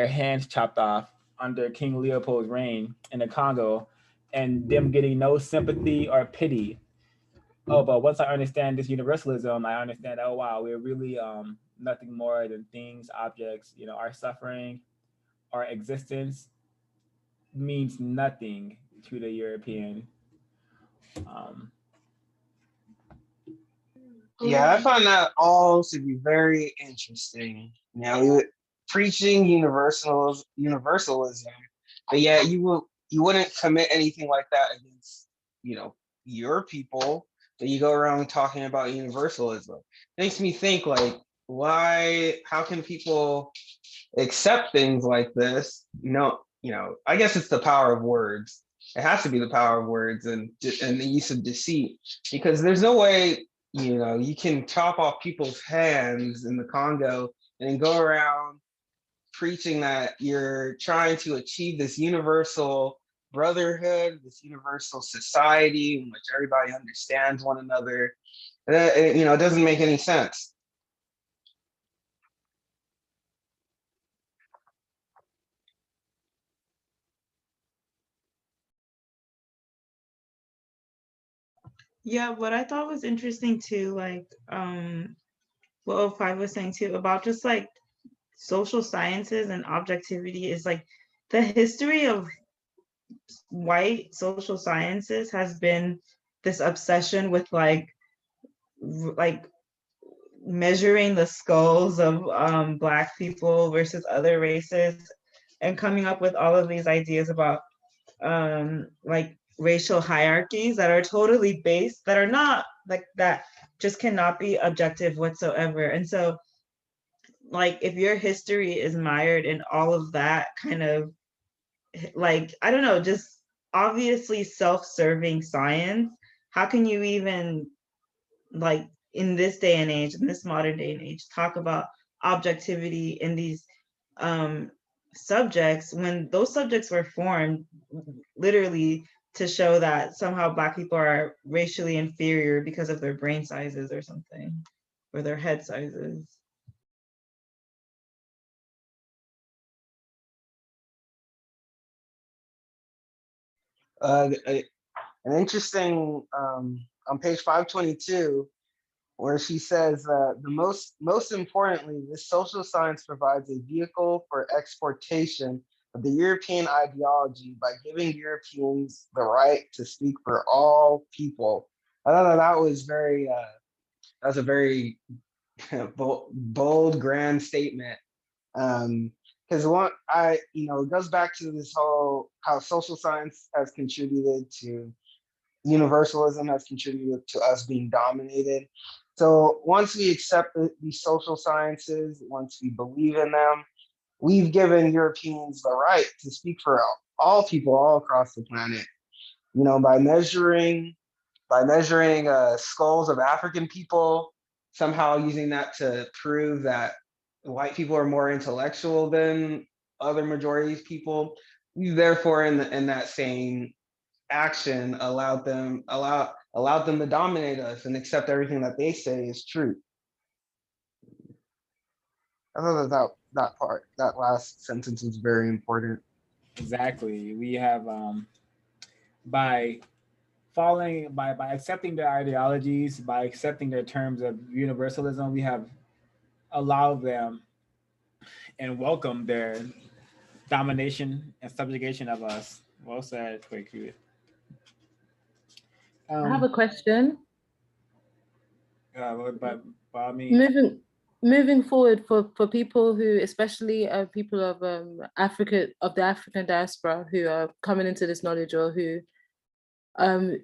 hands chopped off under King Leopold's reign in the Congo, and them getting no sympathy or pity. Oh, but once I understand this universalism, I understand, oh wow, we're really nothing more than things, objects. You know, our suffering, our existence means nothing to the European. Um, Yeah, I find that all to be very interesting. You know, preaching universalism, but yet you wouldn't commit anything like that against, you know, your people, but you go around talking about universalism. Makes me think like, why, how can people accept things like this? I guess it's the power of words. It has to be the power of words and the use of deceit, because there's no way, you know, you can chop off people's hands in the Congo and then go around preaching that you're trying to achieve this universal brotherhood, this universal society in which everybody understands one another. It doesn't make any sense. Yeah, what I thought was interesting too, like what O5 was saying too, about just like social sciences and objectivity, is like the history of white social sciences has been this obsession with like measuring the skulls of Black people versus other races, and coming up with all of these ideas about like racial hierarchies that are totally based, that are not like that, just cannot be objective whatsoever. And so like if your history is mired in all of that kind of like, I don't know, just obviously self-serving science, how can you even like in this day and age, in this modern day and age, talk about objectivity in these um, subjects when those subjects were formed literally to show that somehow Black people are racially inferior because of their brain sizes or something, or their head sizes. An interesting on page 522, where she says the most importantly, this social science provides a vehicle for exportation of the European ideology by giving Europeans the right to speak for all people. I thought that was that was a very bold, grand statement. Because it goes back to this whole how social science has contributed to universalism, has contributed to us being dominated. So once we accept these social sciences, once we believe in them, we've given Europeans the right to speak for all people all across the planet. You know, by measuring skulls of African people, somehow using that to prove that white people are more intellectual than other majorities people. We therefore, in that same action, allowed them to dominate us and accept everything that they say is true. I thought that last sentence was very important. exactly. We have by by accepting their ideologies, by accepting their terms of universalism, we have allowed them and welcomed their domination and subjugation of us. Well said, Quaku. I have a question. But I mean, Moving forward for people who, especially people of Africa, of the African diaspora, who are coming into this knowledge, or who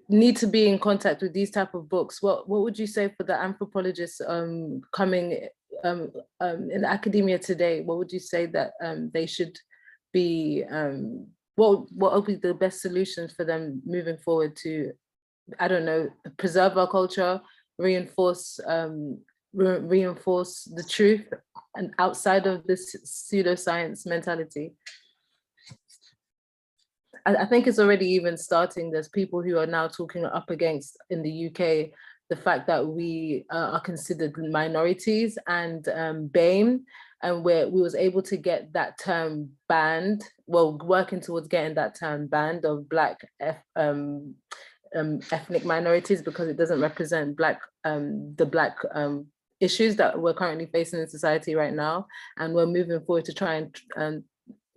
need to be in contact with these type of books, what would you say for the anthropologists coming in academia today? What would you say that they should be what would be the best solutions for them moving forward to, I don't know, preserve our culture, reinforce reinforce the truth, and outside of this pseudoscience mentality? I think it's already even starting. There's people who are now talking up against, in the UK, the fact that we are considered minorities and BAME, and we was able to get that term banned, well, working towards getting that term banned of Black ethnic minorities, because it doesn't represent the Black issues that we're currently facing in society right now. And we're moving forward to try and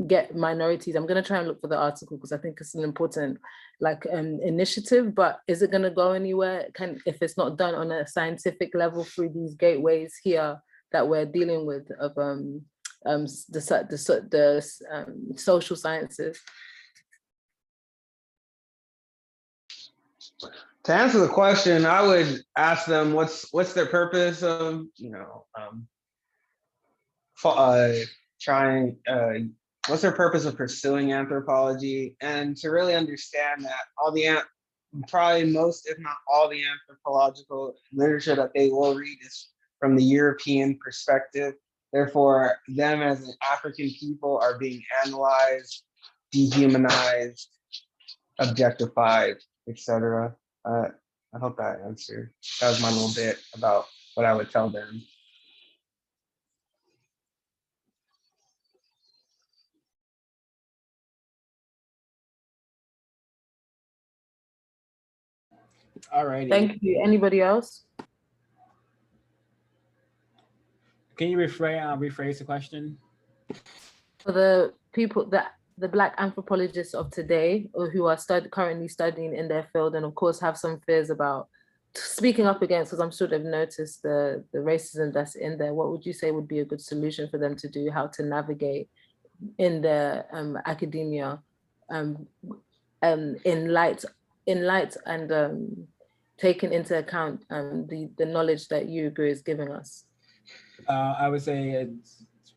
get minorities. I'm going to try and look for the article because I think it's an important initiative, but is it going to go anywhere? If it's not done on a scientific level through these gateways here that we're dealing with of the social sciences? To answer the question, I would ask them what's their purpose of, what's their purpose of pursuing anthropology, and to really understand that probably most, if not all, the anthropological literature that they will read is from the European perspective. Therefore, them as an African people are being analyzed, dehumanized, objectified, etc. I hope that answered. That was my little bit about what I would tell them. Alrighty. Thank you. Anybody else? Can you rephrase the question? For the people that the Black anthropologists of today, or who are currently studying in their field, and of course have some fears about speaking up against, because I'm sure they've noticed the racism that's in there, what would you say would be a good solution for them to do, how to navigate in their academia in light and taking into account the knowledge that Yurugu is giving us? I would say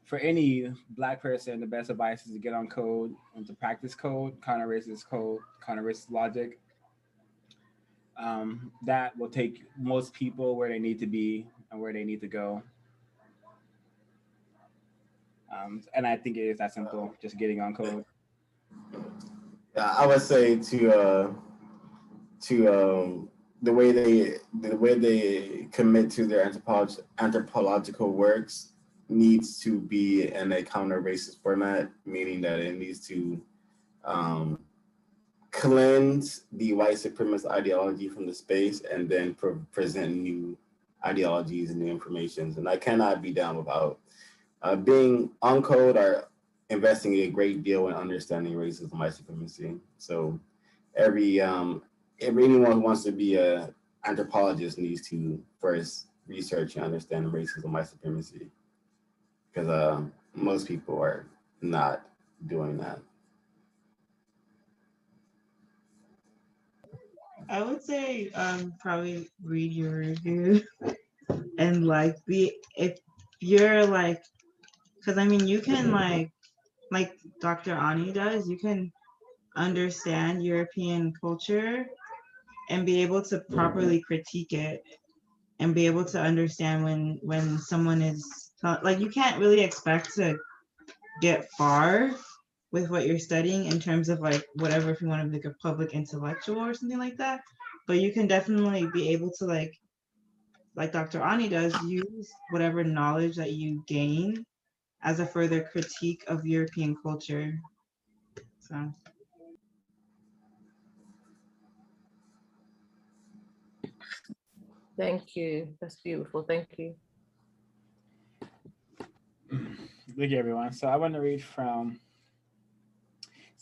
for any Black person, the best advice is to get on code and to practice code, counter-racist logic. That will take most people where they need to be and where they need to go. And I think it is that simple, just getting on code. I would say to the way they commit to their anthropological works needs to be in a counter-racist format, meaning that it needs to cleanse the white supremacist ideology from the space and then present new ideologies and new informations. And I cannot be down without being on code or investing a great deal in understanding racism and white supremacy. So anyone who wants to be an anthropologist needs to first research and understand racism and white supremacy, because most people are not doing that. I would say probably read your review and if you're because I mean you can like Dr. Ani does, you can understand European culture and be able to properly critique it and be able to understand when someone is you can't really expect to get far with what you're studying in terms of whatever, if you want to be a public intellectual or something like that, but you can definitely be able to like Dr. Ani does, use whatever knowledge that you gain as a further critique of European culture. So Thank you. That's beautiful. Thank you. Thank you, everyone. So I want to read from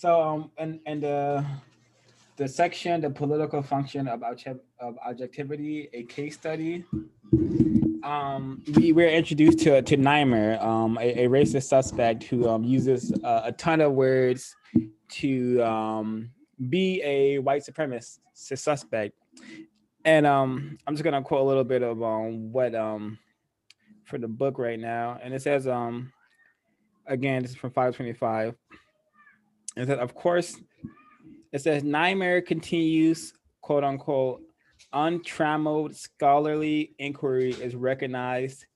and the section, the political function of objectivity, a case study. We were introduced to Neimer, a racist suspect who uses a ton of words to be a white supremacist suspect. And I'm just gonna quote a little bit of what for the book right now, and it says again, this is from 525. And that, of course, it says Niemeyer continues, quote unquote, untrammeled scholarly inquiry is recognized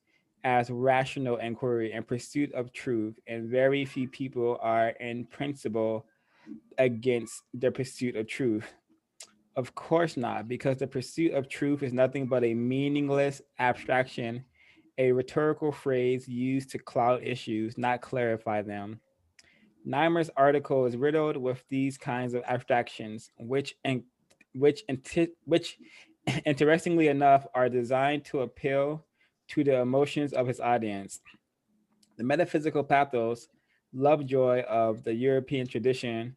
as rational inquiry in pursuit of truth, and very few people are in principle against the pursuit of truth. Of course not, because the pursuit of truth is nothing but a meaningless abstraction, a rhetorical phrase used to cloud issues, not clarify them. Neimer's article is riddled with these kinds of abstractions, which interestingly enough, are designed to appeal to the emotions of his audience. The metaphysical pathos, lovejoy of the European tradition,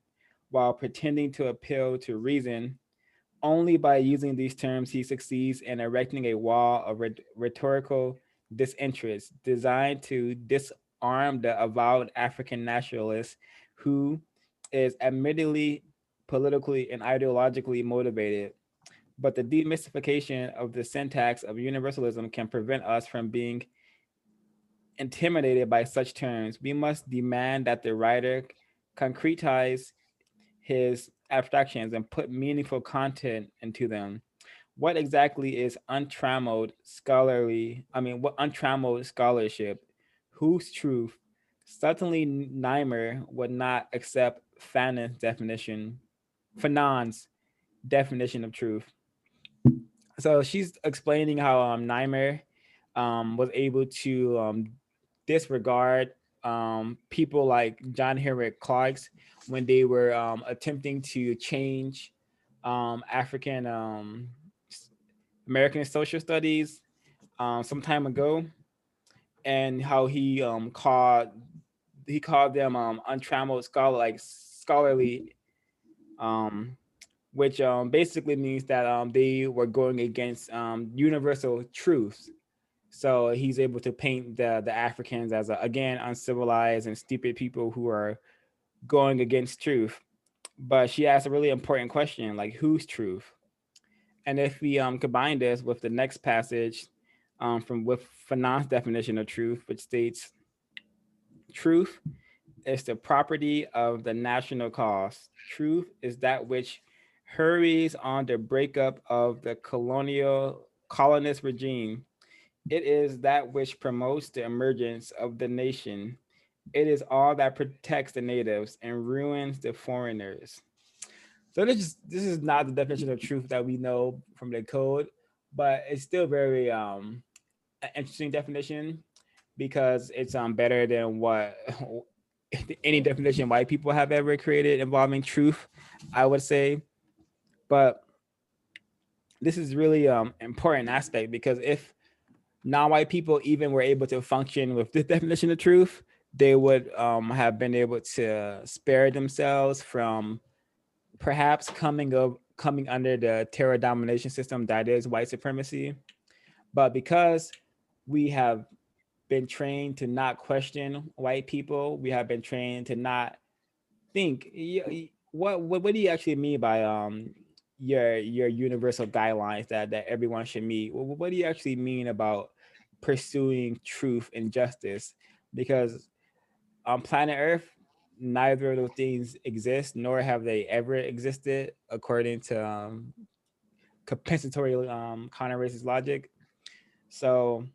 while pretending to appeal to reason, only by using these terms he succeeds in erecting a wall of rhetorical disinterest designed to disarm the avowed African nationalist who is admittedly politically and ideologically motivated. But the demystification of the syntax of universalism can prevent us from being intimidated by such terms. We must demand that the writer concretize his abstractions and put meaningful content into them. What exactly is untrammeled scholarly? I mean, what untrammeled scholarship? Whose truth? Certainly, Niemeyer would not accept Fanon's definition of truth. So she's explaining how Niemeyer was able to disregard people like John Henrik Clark's when they were attempting to change African American social studies some time ago, and how he called them untrammeled scholarly, um, which basically means that they were going against universal truths. So he's able to paint the Africans as again uncivilized and stupid people who are going against truth. But she asked a really important question, like whose truth? And if we combine this with the next passage from with Fanon's definition of truth, which states truth is the property of the national cause. Truth is that which hurries on the breakup of the colonial colonist regime. It is that which promotes the emergence of the nation. It is all that protects the natives and ruins the foreigners. So this is not the definition of truth that we know from the code, but it's still very an interesting definition because it's better than what any definition white people have ever created involving truth, I would say. But this is really important aspect because if non-white people even were able to function with this definition of truth, they would have been able to spare themselves from perhaps coming under the terror domination system that is white supremacy. But because we have been trained to not question white people, we have been trained to not think. What do you actually mean by your universal guidelines that everyone should meet? What do you actually mean about pursuing truth and justice? Because on planet Earth, neither of those things exist, nor have they ever existed, according to compensatory counter-racist logic. So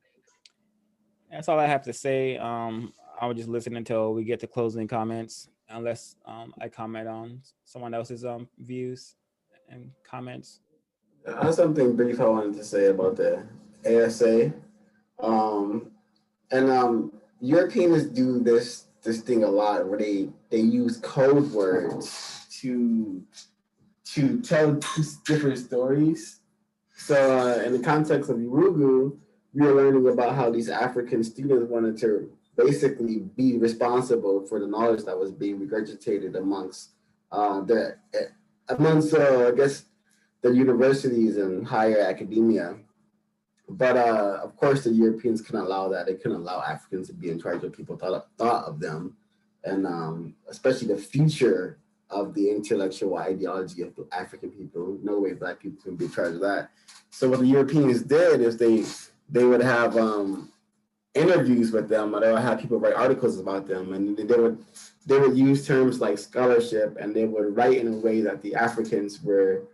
that's all I have to say. I will just listen until we get to closing comments, unless I comment on someone else's views and comments. I have something brief I wanted to say about the ASA. Um, and Europeans do this thing a lot where they use code words to tell different stories. So in the context of Yurugu, we were learning about how these African students wanted to basically be responsible for the knowledge that was being regurgitated amongst I guess the universities and higher academia. But of course, the Europeans couldn't allow that. They couldn't allow Africans to be in charge of what people thought of them, and especially the future of the intellectual ideology of the African people. No way Black people can be in charge of that. So what the Europeans did is they would have interviews with them, or they would have people write articles about them, and they would use terms like scholarship, and they would write in a way that the Africans were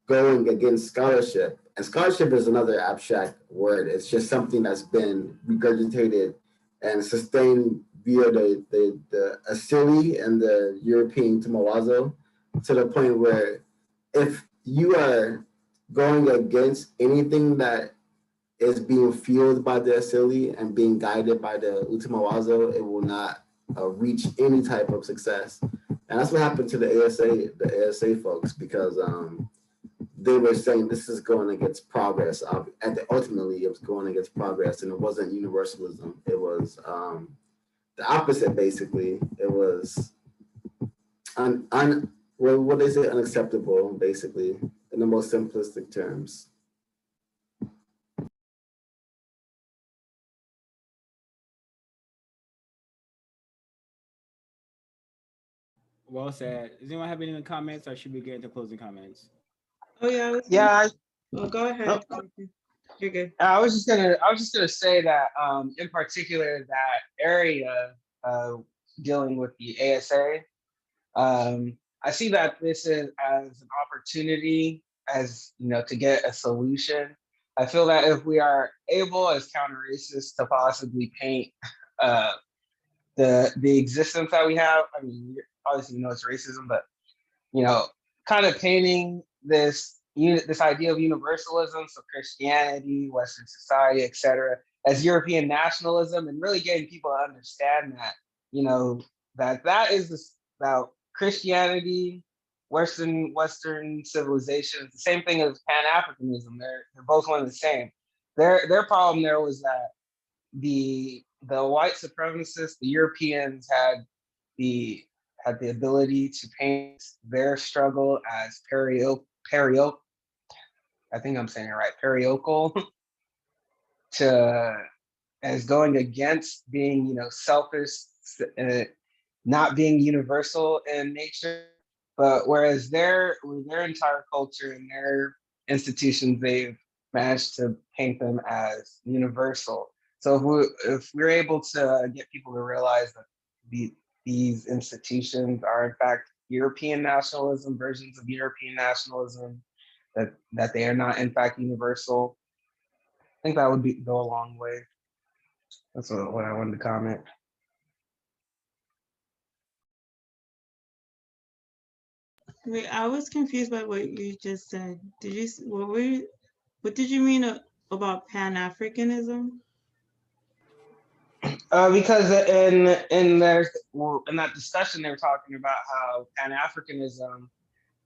going against scholarship. And scholarship is another abstract word. It's just something that's been regurgitated and sustained via the Asili and the European Tumawazo, to the point where if you are going against anything that is being fueled by the Asili and being guided by the Utamawazo, it will not reach any type of success. And that's what happened to the ASA folks, because they were saying this is going against progress. Ultimately, it was going against progress, and it wasn't universalism. It was the opposite, basically. It was what they say, unacceptable, basically, in the most simplistic terms. Well said. Does anyone have any comments, or should we get into closing comments? Oh yeah. Yeah. Well, go ahead. Oh. You're good. I was just gonna say that in particular that area dealing with the ASA, I see that this is as an opportunity, as you know, to get a solution. I feel that if we are able as counter-racists to possibly paint the existence that we have, I mean, obviously you know it's racism, but you know, kind of painting this idea of universalism, so Christianity, Western society, etc., as European nationalism, and really getting people to understand that, you know, that is about Christianity, Western civilization. It's the same thing as Pan-Africanism. They're both one and the same. Their problem there was that the white supremacists, the Europeans, had the ability to paint their struggle as I think I'm saying it right, parochial, as going against being, you know, selfish, not being universal in nature. But whereas their entire culture and their institutions, they've managed to paint them as universal. So if we're able to get people to realize that these institutions are in fact European nationalism, versions of European nationalism, that they are not in fact universal, I think that would go a long way. That's what I wanted to comment. Wait, I was confused by what you just said. What did you mean about Pan-Africanism? Because in that discussion, they were talking about how Pan-Africanism,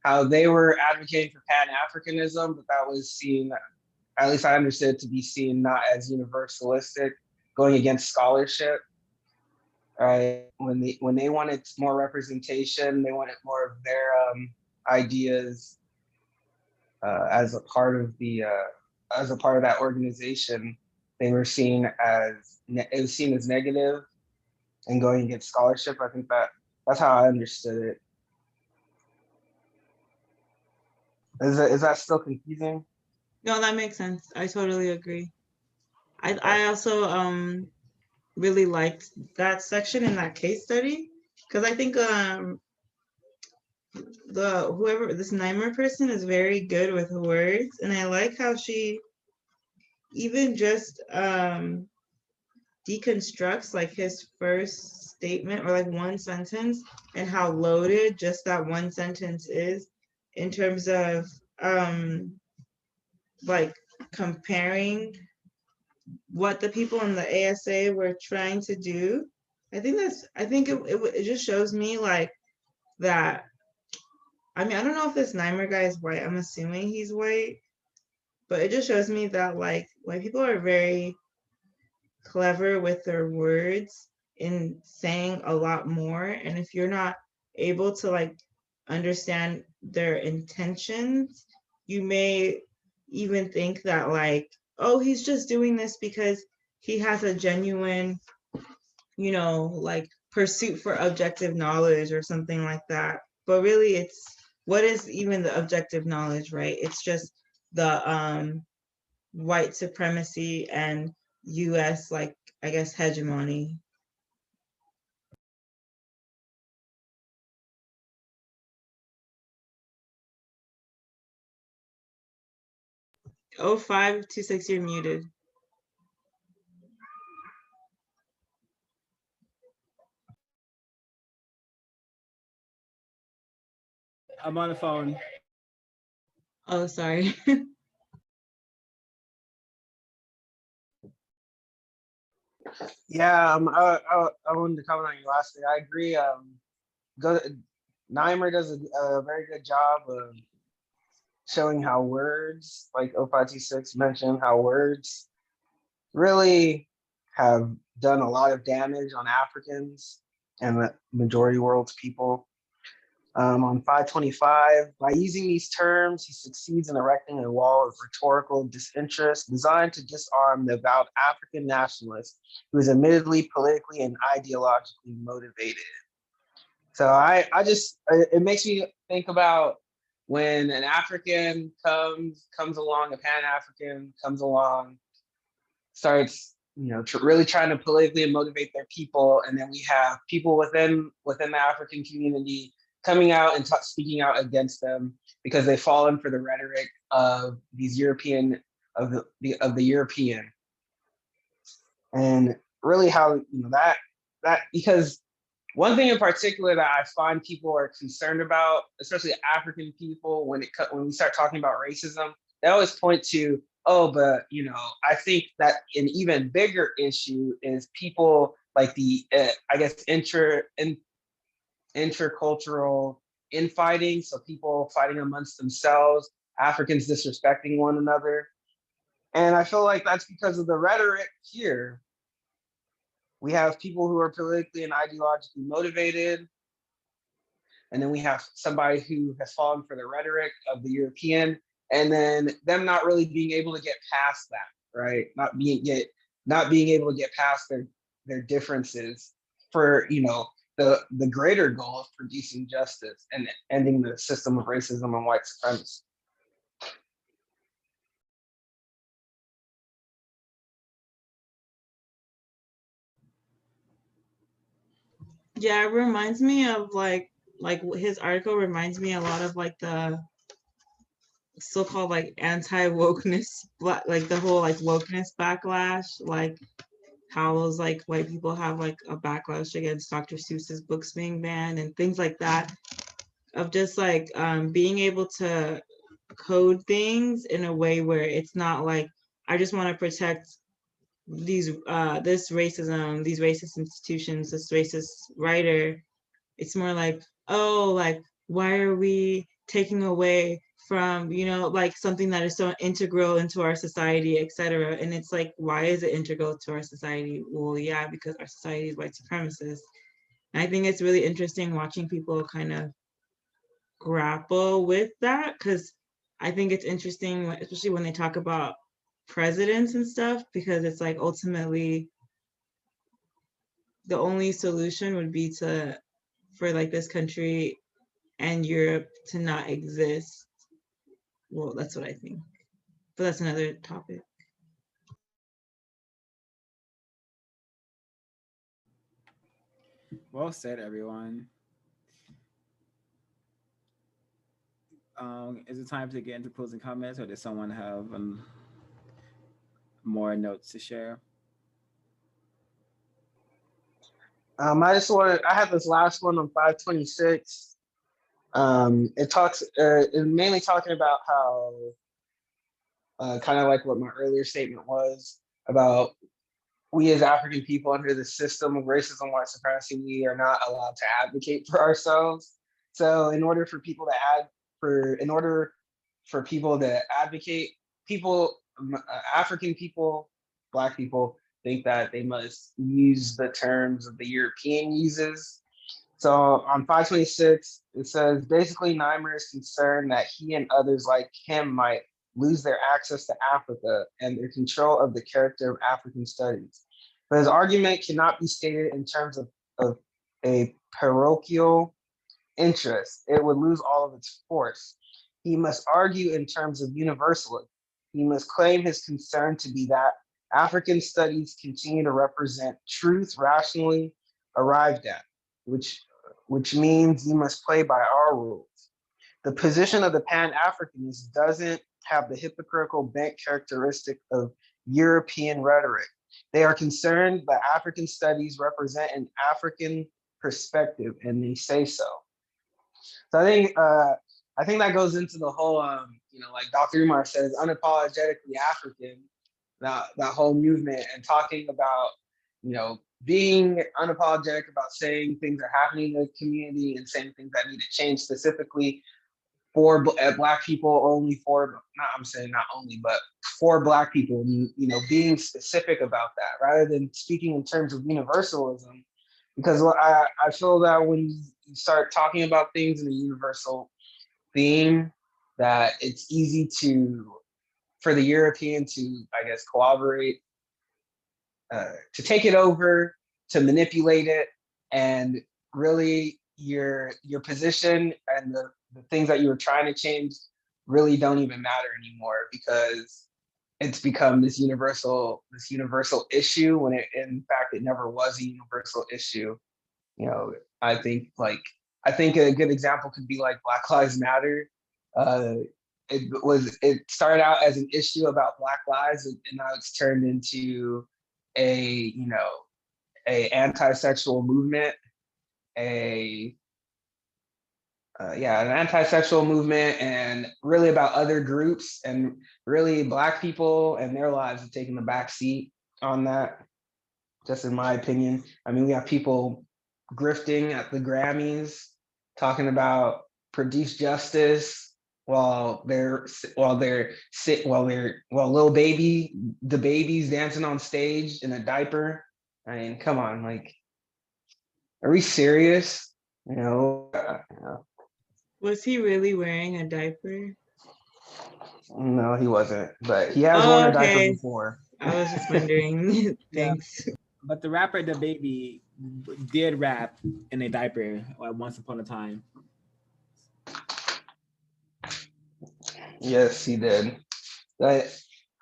how they were advocating for Pan-Africanism, but that was seen, at least I understood, to be seen not as universalistic, going against scholarship. Right? When they wanted more representation, they wanted more of their ideas as a part of that organization. They were seen as negative and going against scholarship. I think that's how I understood it. Is that still confusing? No, that makes sense. I totally agree. I also really liked that section in that case study, because I think this Naimer person is very good with words, and I like how she even just deconstructs like his first statement or like one sentence, and how loaded just that one sentence is in terms of like comparing what the people in the ASA were trying to do. I think it just shows me like that. I mean, I don't know if this Naimer guy is white. I'm assuming he's white, but it just shows me that like white people are very clever with their words in saying a lot more. And if you're not able to like understand their intentions, you may even think that like, oh, he's just doing this because he has a genuine, you know, like pursuit for objective knowledge or something like that. But really it's, what is even the objective knowledge, right? It's just the white supremacy and US like I guess, hegemony. Oh, 526, you're muted. I'm on the phone. Oh, sorry. Yeah, I wanted to comment on your last thing. I agree. Neimer does a very good job of showing how words, like 0526 mentioned, how words really have done a lot of damage on Africans and the majority world's people. On 525, by using these terms, he succeeds in erecting a wall of rhetorical disinterest designed to disarm the avowed African nationalist who is admittedly politically and ideologically motivated. So it makes me think about when an African comes along, a Pan-African comes along, starts really trying to politically motivate their people, and then we have people within the African community coming out and speaking out against them because they've fallen for the rhetoric of these European of the European, and really how that because one thing in particular that I find people are concerned about, especially African people, when we start talking about racism, they always point to, oh, but I think that an even bigger issue is people like the I guess intercultural infighting, so people fighting amongst themselves, Africans disrespecting one another, and I feel like that's because of the rhetoric here. We have people who are politically and ideologically motivated, and then we have somebody who has fallen for the rhetoric of the European, and then them not really being able to get past that, right? Not being able to get past their differences for the greater goal of producing justice and ending the system of racism and white supremacy. Yeah, it reminds me of like his article reminds me a lot of like the so-called like anti-wokeness, like the whole like wokeness backlash, like how those like white people have like a backlash against Dr. Seuss's books being banned and things like that, of just like being able to code things in a way where it's not like I just want to protect these this racism, these racist institutions, this racist writer. It's more like, oh, like why are we taking away from like something that is so integral into our society, etc. And it's like, why is it integral to our society? Well, yeah, because our society is white supremacist. And I think it's really interesting watching people kind of grapple with that, because I think it's interesting, especially when they talk about presidents and stuff, because it's like ultimately the only solution would be for like this country and Europe to not exist. Well, that's what I think, but that's another topic. Well said, everyone. Is it time to get into closing comments, or does someone have more notes to share? I have this last one on 526. It's mainly talking about how, kind of like what my earlier statement was about, we as African people under the system of racism, white supremacy, we are not allowed to advocate for ourselves. So in order for people to advocate, African people, Black people think that they must use the terms of the European uses. So on 526, it says basically Neimer is concerned that he and others like him might lose their access to Africa and their control of the character of African studies. But his argument cannot be stated in terms of a parochial interest. It would lose all of its force. He must argue in terms of universalism. He must claim his concern to be that African studies continue to represent truth rationally arrived at, which means you must play by our rules. The position of the Pan-Africanist doesn't have the hypocritical bent characteristic of European rhetoric. They are concerned that African studies represent an African perspective, and they say so. So I think that goes into the whole, like Dr. Umar says, unapologetically African, that whole movement, and talking about, being unapologetic about saying things are happening in the community and saying things that need to change specifically for Black people, only for, I'm saying not only, but for Black people, being specific about that rather than speaking in terms of universalism. Because I feel that when you start talking about things in a universal theme, that it's easy for the European to, I guess, cooperate, to take it over, to manipulate it, and really your position and the things that you were trying to change really don't even matter anymore, because it's become this universal issue when in fact it never was a universal issue. I think a good example could be like Black Lives Matter. It started out as an issue about Black lives, and now it's turned into a anti-sexual movement, an anti-sexual movement, and really about other groups, and really Black people and their lives have taken the back seat on that, just in my opinion. I mean, we have people grifting at the Grammys, talking about produce justice while little baby, the baby's dancing on stage in a diaper. I mean, come on, like, are we serious? Was he really wearing a diaper? No, he wasn't, but he has worn a diaper Okay. before. I was just wondering. Thanks. But the rapper The Baby did rap in a diaper once upon a time. Yes, he did. But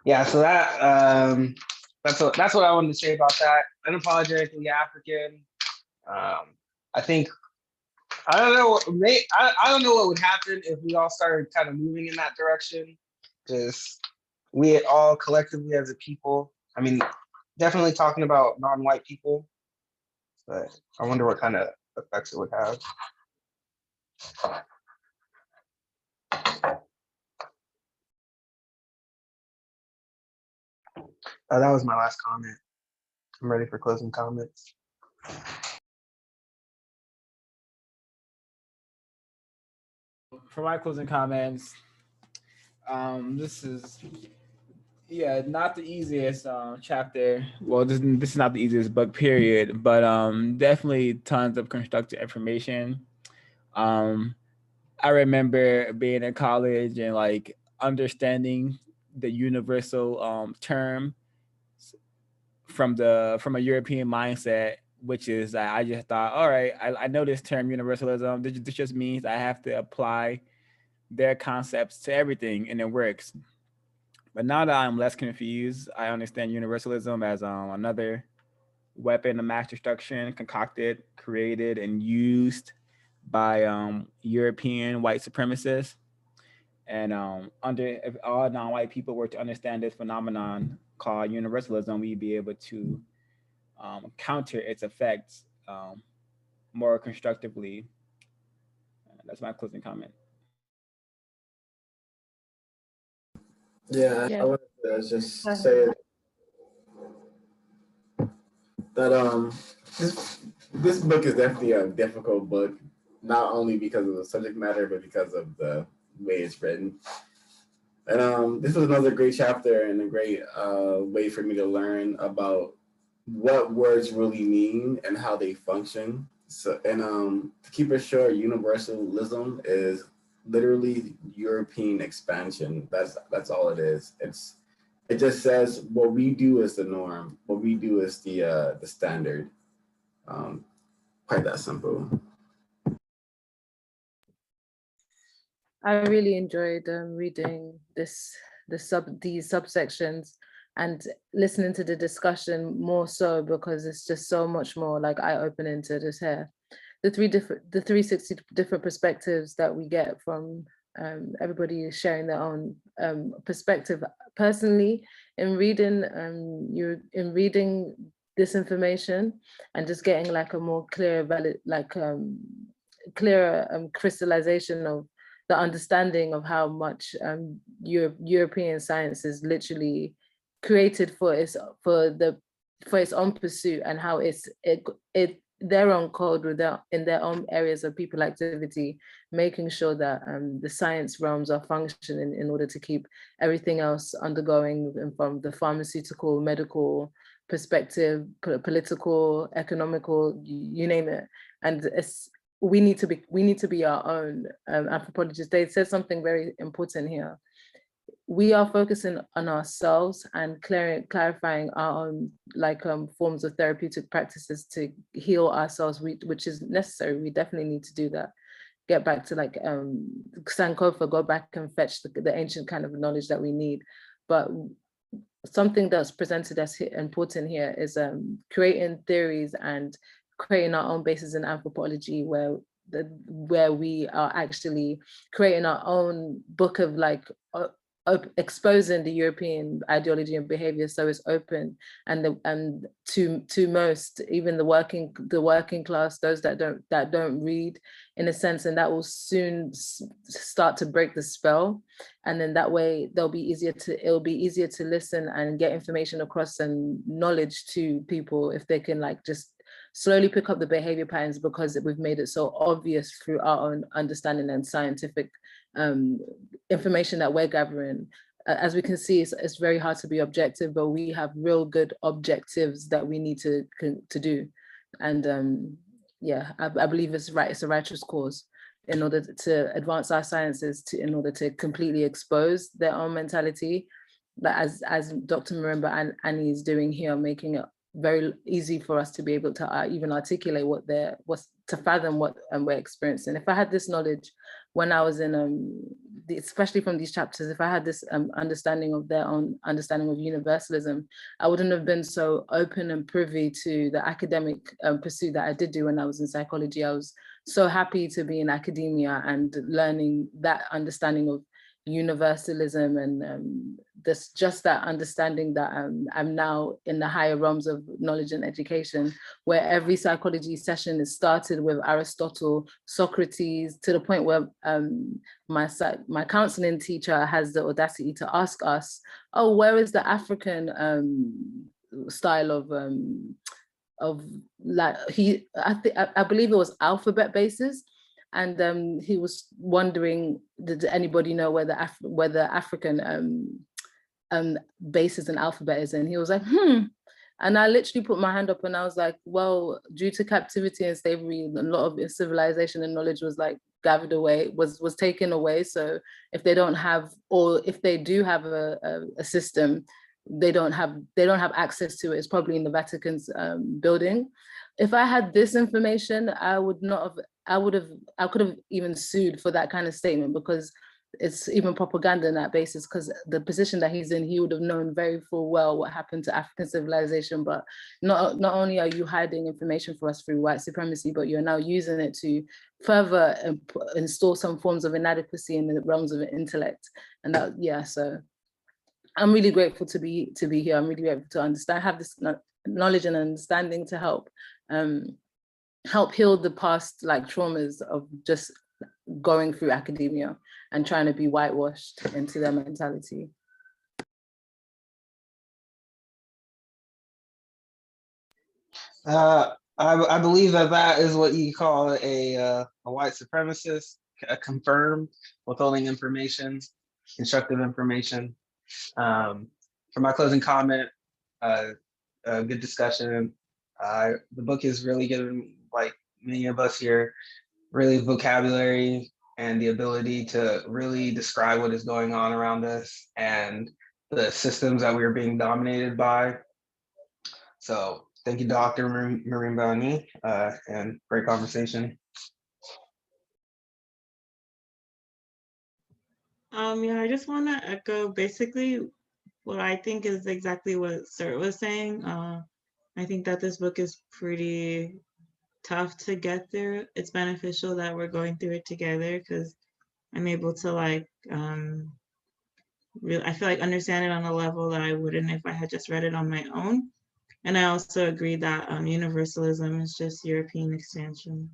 yeah, so that's what I wanted to say about that. Unapologetically African. I think I don't know. I don't know what would happen if we all started kind of moving in that direction. Just we all collectively as a people. I mean, definitely talking about non-white people, but I wonder what kind of effects it would have. That was my last comment. I'm ready for closing comments. For my closing comments, this is not the easiest chapter. Well, this is not the easiest book, period. But definitely tons of constructive information. I remember being in college and like understanding the universal term from a European mindset, which is I just thought, all right, I know this term universalism. This just means I have to apply their concepts to everything, and it works. But now that I'm less confused, I understand universalism as another weapon of mass destruction concocted, created, and used by European white supremacists. And if all non-white people were to understand this phenomenon called universalism, we'd be able to counter its effects more constructively. That's my closing comment. Yeah, Yeah. I wanted to just say that this book is definitely a difficult book, not only because of the subject matter, but because of the way it's written. And this was another great chapter and a great way for me to learn about what words really mean and how they function. So, and to keep it short, universalism is literally European expansion. That's all it is. It just says what we do is the norm. What we do is the standard. Quite that simple. I really enjoyed reading these subsections. and listening to the discussion more so because it's just so much more like eye-opening to just hear the 360 different perspectives that we get from everybody is sharing their own perspective. Personally, in reading this information and just getting like a more clear, clearer crystallization of the understanding of how much European science is literally created for its own pursuit, and how it's their own code in their own areas of people activity, making sure that the science realms are functioning in order to keep everything else undergoing, from the pharmaceutical, medical perspective, political, economical, you name it. And we need to be our own anthropologists. They said something very important here. We are focusing on ourselves and clarifying our own forms of therapeutic practices to heal ourselves, which is necessary. We definitely need to do that. Get back to Sankofa, go back and fetch the ancient kind of knowledge that we need. But something that's presented as important here is creating theories and creating our own bases in anthropology, where we are actually creating our own book of exposing the European ideology and behavior, so it's open and to most, even the working class, those that don't read, in a sense, and that will soon start to break the spell. And then that way it'll be easier to listen and get information across and knowledge to people if they can just slowly pick up the behavior patterns, because we've made it so obvious through our own understanding and scientific information that we're gathering. As we can see, it's very hard to be objective, but we have real good objectives that we need to do. And yeah, I believe it's right. It's a righteous cause in order to advance our sciences, in order to completely expose their own mentality. But as Dr. Marimba Ani is doing here, making it very easy for us to be able to even articulate to fathom what we're experiencing. If I had this knowledge when I was in, especially from these chapters, if I had this understanding of their own understanding of universalism, I wouldn't have been so open and privy to the academic pursuit that I did do when I was in psychology. I was so happy to be in academia and learning that understanding of universalism, and just that understanding that I'm now in the higher realms of knowledge and education, where every psychology session is started with Aristotle, Socrates, to the point where my counseling teacher has the audacity to ask us, oh, where is the African style of I believe it was alphabet basis. And he was wondering, did anybody know where the African basis and alphabet is? And he was like, And I literally put my hand up and I was like, well, due to captivity and slavery, a lot of civilization and knowledge was gathered away, was taken away. So if they don't have, or if they do have a system, they don't have access to it. It's probably in the Vatican's building. If I had this information, I could have even sued for that kind of statement, because it's even propaganda in that basis, because the position that he's in, he would have known very full well what happened to African civilization. But not only are you hiding information for us through white supremacy, but you're now using it to further install some forms of inadequacy in the realms of intellect. And that, yeah, so I'm really grateful to be here. I'm really grateful to understand, have this knowledge and understanding to help heal the past traumas of just going through academia and trying to be whitewashed into their mentality. I believe that is what you call a white supremacist, confirmed, withholding information, constructive information. For my closing comment, a good discussion. The book is really giving many of us here really vocabulary and the ability to really describe what is going on around us and the systems that we are being dominated by. So thank you, Dr. Marimba Ani, and great conversation. Yeah, I just want to echo basically what I think is exactly what Sir was saying. I think that this book is pretty tough to get through. It's beneficial that we're going through it together because I'm able to like I feel like understand it on a level that I wouldn't if I had just read it on my own. And I also agree that universalism is just European expansion.